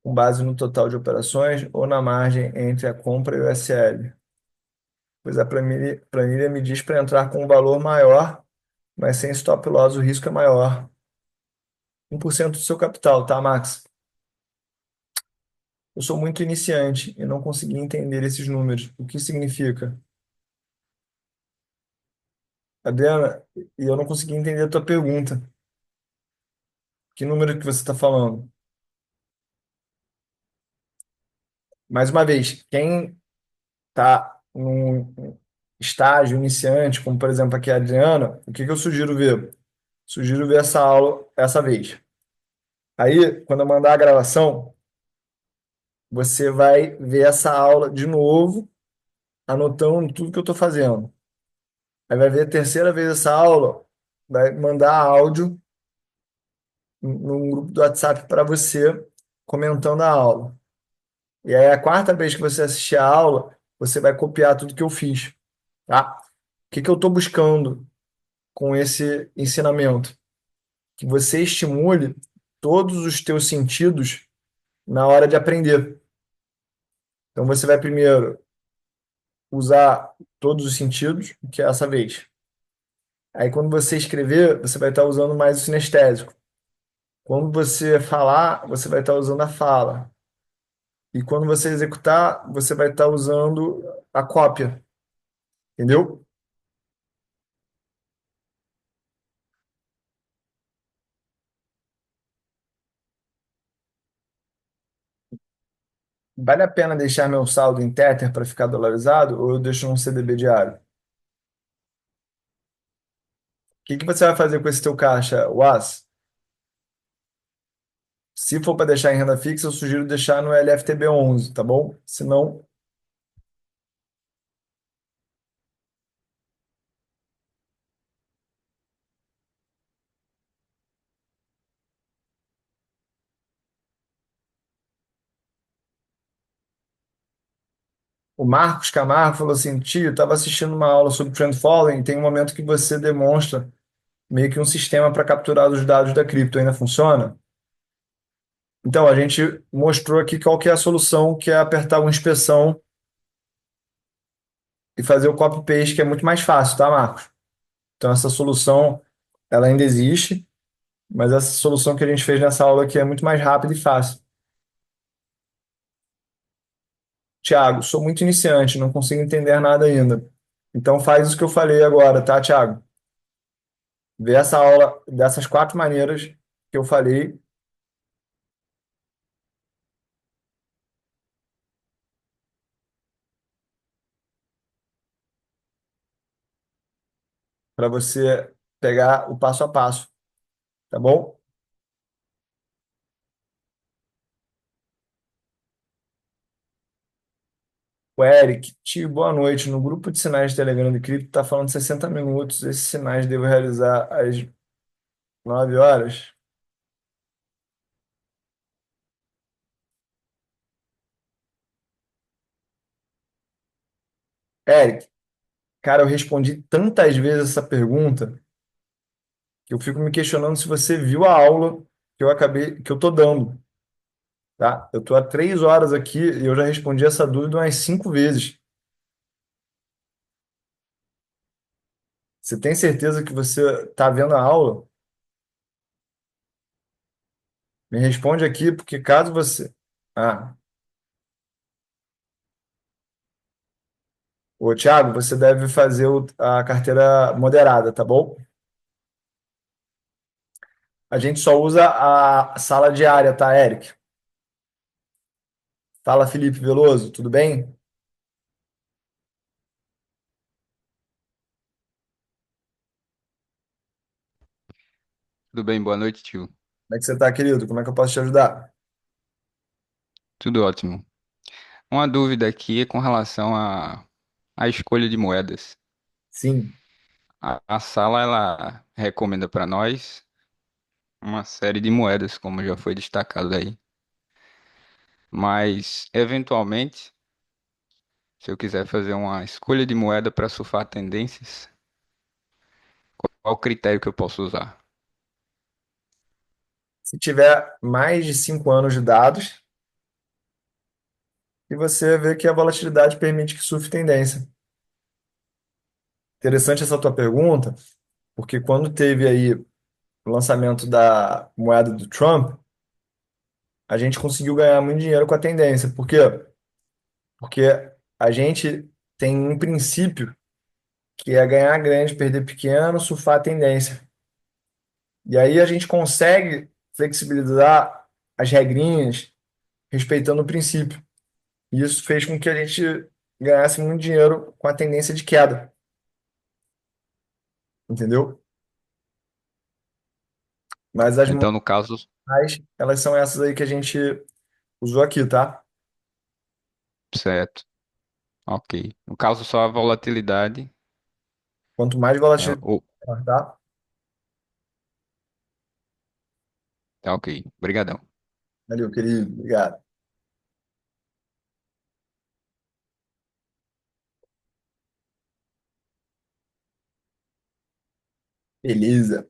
com base no total de operações ou na margem entre a compra e o SL. Pois a planilha me diz para entrar com um valor maior, mas sem stop loss o risco é maior. 1% do seu capital, tá, Max? Eu sou muito iniciante e não consegui entender esses números. O que significa? Adriana, e eu não consegui entender a tua pergunta. Que número que você está falando? Mais uma vez, quem está num estágio iniciante, como por exemplo aqui a Adriana, o que que eu sugiro ver? Sugiro ver essa aula essa vez. Aí, quando eu mandar a gravação, você vai ver essa aula de novo, anotando tudo que eu estou fazendo. Aí vai ver a terceira vez essa aula, vai mandar áudio num grupo do WhatsApp para você, comentando a aula. E aí, a quarta vez que você assistir a aula, você vai copiar tudo que eu fiz, tá? O que que eu estou buscando com esse ensinamento? Que você estimule todos os teus sentidos na hora de aprender. Então, você vai primeiro usar todos os sentidos, que é essa vez. Aí, quando você escrever, você vai estar usando mais o sinestésico. Quando você falar, você vai estar usando a fala. E quando você executar, você vai estar usando a cópia. Entendeu? Vale a pena deixar meu saldo em Tether para ficar dolarizado ou eu deixo num CDB diário? O que que você vai fazer com esse teu caixa, Was? Se for para deixar em renda fixa, eu sugiro deixar no LFTB11, tá bom? Senão, o Marcos Camargo falou assim, tio, estava assistindo uma aula sobre trend following e tem um momento que você demonstra meio que um sistema para capturar os dados da cripto. Ainda funciona? Então, a gente mostrou aqui qual que é a solução, que é apertar uma inspeção e fazer o copy-paste, que é muito mais fácil, tá, Marcos? Então, essa solução, ela ainda existe, mas essa solução que a gente fez nessa aula aqui é muito mais rápida e fácil. Tiago, sou muito iniciante, não consigo entender nada ainda. Então, faz o que eu falei agora, tá, Tiago? Vê essa aula dessas 4 maneiras que eu falei para você pegar o passo a passo, tá bom? O Eric, tio, boa noite. No grupo de sinais de Telegram de cripto está falando 60 minutos. Esses sinais devo realizar às 9 horas? Eric, cara, eu respondi tantas vezes essa pergunta que eu fico me questionando se você viu a aula que eu tô dando, tá? Eu tô há 3 horas aqui e eu já respondi essa dúvida umas 5 vezes. Você tem certeza que você tá vendo a aula? Me responde aqui, porque caso você. Ah, ô Thiago, você deve fazer a carteira moderada, tá bom? A gente só usa a sala diária, tá, Eric? Fala, Felipe Veloso, tudo bem? Tudo bem? Boa noite, tio. Como é que você tá, querido? Como é que eu posso te ajudar? Tudo ótimo. Uma dúvida aqui é com relação à escolha de moedas. Sim. A sala ela recomenda para nós uma série de moedas, como já foi destacado aí. Mas, eventualmente, se eu quiser fazer uma escolha de moeda para surfar tendências, qual o critério que eu posso usar? Se tiver mais de 5 anos de dados, e você vê que a volatilidade permite que surfe tendência. Interessante essa tua pergunta, porque quando teve aí o lançamento da moeda do Trump, a gente conseguiu ganhar muito dinheiro com a tendência. Por quê? Porque a gente tem um princípio que é ganhar grande, perder pequeno, surfar a tendência. E aí a gente consegue flexibilizar as regrinhas respeitando o princípio. E isso fez com que a gente ganhasse muito dinheiro com a tendência de queda, entendeu? Mas as Então, no caso, moedas, elas são essas aí que a gente usou aqui, tá? certo, ok. No caso, só a volatilidade. Quanto mais É, volatilidade, tá? tá ok. Obrigadão. Valeu, querido. Obrigado. Beleza.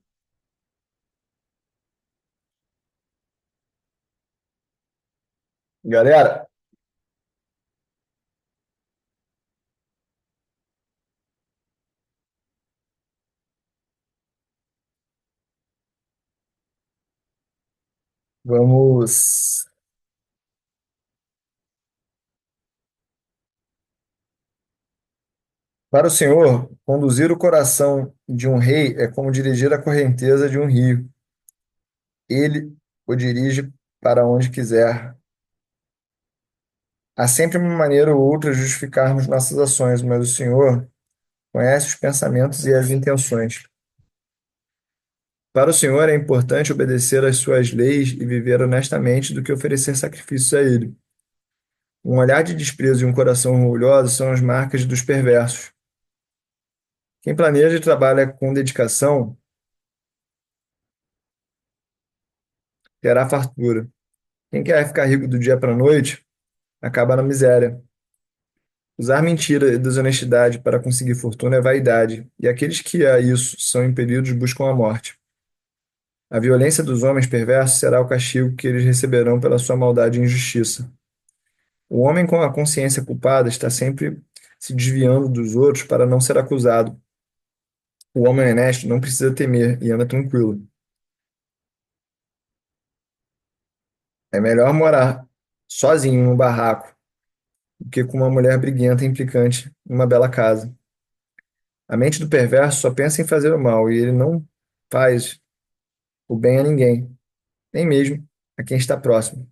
Galera, vamos. Para o Senhor, conduzir o coração de um rei é como dirigir a correnteza de um rio. Ele o dirige para onde quiser. Há sempre uma maneira ou outra de justificarmos nossas ações, mas o Senhor conhece os pensamentos e as intenções. Para o Senhor é importante obedecer às suas leis e viver honestamente do que oferecer sacrifícios a Ele. Um olhar de desprezo e um coração orgulhoso são as marcas dos perversos. Quem planeja e trabalha com dedicação terá fartura. Quem quer ficar rico do dia para a noite acaba na miséria. Usar mentira e desonestidade para conseguir fortuna é vaidade, e aqueles que a isso são impelidos buscam a morte. A violência dos homens perversos será o castigo que eles receberão pela sua maldade e injustiça. O homem com a consciência culpada está sempre se desviando dos outros para não ser acusado. O homem honesto não precisa temer e anda tranquilo. É melhor morar sozinho num barraco do que com uma mulher briguenta e implicante numa bela casa. A mente do perverso só pensa em fazer o mal e ele não faz o bem a ninguém, nem mesmo a quem está próximo.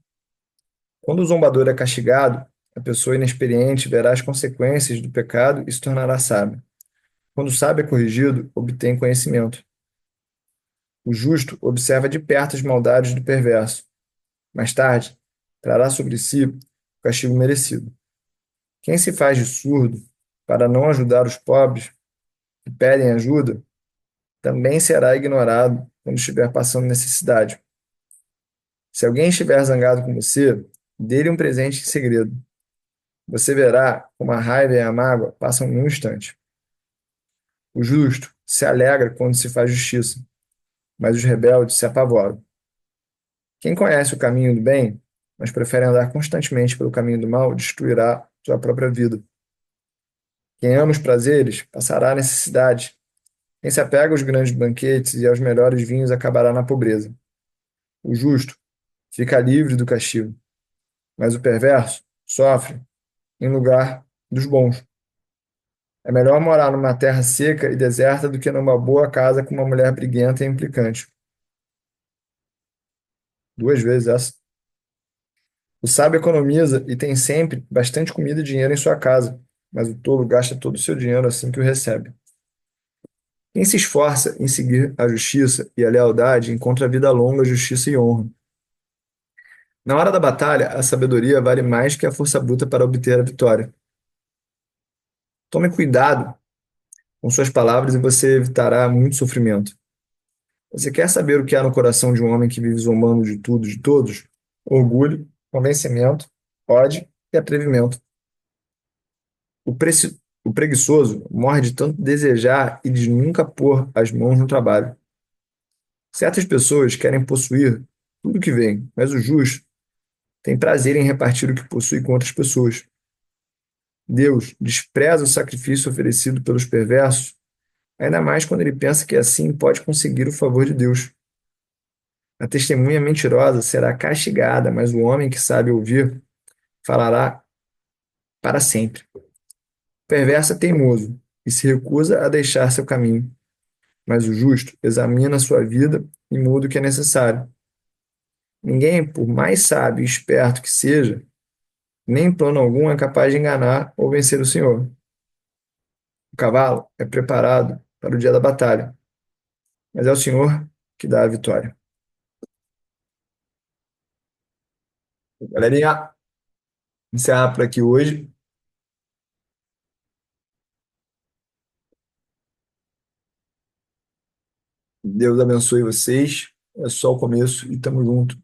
Quando o zombador é castigado, a pessoa inexperiente verá as consequências do pecado e se tornará sábio. Quando o sábio é corrigido, obtém conhecimento. O justo observa de perto as maldades do perverso. Mais tarde, trará sobre si o castigo merecido. Quem se faz de surdo para não ajudar os pobres que pedem ajuda, também será ignorado quando estiver passando necessidade. Se alguém estiver zangado com você, dê-lhe um presente em segredo. Você verá como a raiva e a mágoa passam num instante. O justo se alegra quando se faz justiça, mas os rebeldes se apavoram. Quem conhece o caminho do bem, mas prefere andar constantemente pelo caminho do mal, destruirá sua própria vida. Quem ama os prazeres, passará a necessidade. Quem se apega aos grandes banquetes e aos melhores vinhos acabará na pobreza. O justo fica livre do castigo, mas o perverso sofre em lugar dos bons. É melhor morar numa terra seca e deserta do que numa boa casa com uma mulher briguenta e implicante. 2 vezes essa. O sábio economiza e tem sempre bastante comida e dinheiro em sua casa, mas o tolo gasta todo o seu dinheiro assim que o recebe. Quem se esforça em seguir a justiça e a lealdade encontra vida longa, justiça e honra. Na hora da batalha, a sabedoria vale mais que a força bruta para obter a vitória. Tome cuidado com suas palavras e você evitará muito sofrimento. Você quer saber o que há no coração de um homem que vive zombando de tudo e de todos? Orgulho, convencimento, ódio e atrevimento. O preguiçoso morre de tanto desejar e de nunca pôr as mãos no trabalho. Certas pessoas querem possuir tudo que vem, mas o justo tem prazer em repartir o que possui com outras pessoas. Deus despreza o sacrifício oferecido pelos perversos, ainda mais quando ele pensa que assim pode conseguir o favor de Deus. A testemunha mentirosa será castigada, mas o homem que sabe ouvir falará para sempre. O perverso é teimoso e se recusa a deixar seu caminho, mas o justo examina sua vida e muda o que é necessário. Ninguém, por mais sábio e esperto que seja, nem em plano algum é capaz de enganar ou vencer o Senhor. O cavalo é preparado para o dia da batalha, mas é o Senhor que dá a vitória. Galerinha, encerrar por aqui hoje. Deus abençoe vocês. É só o começo e tamo junto.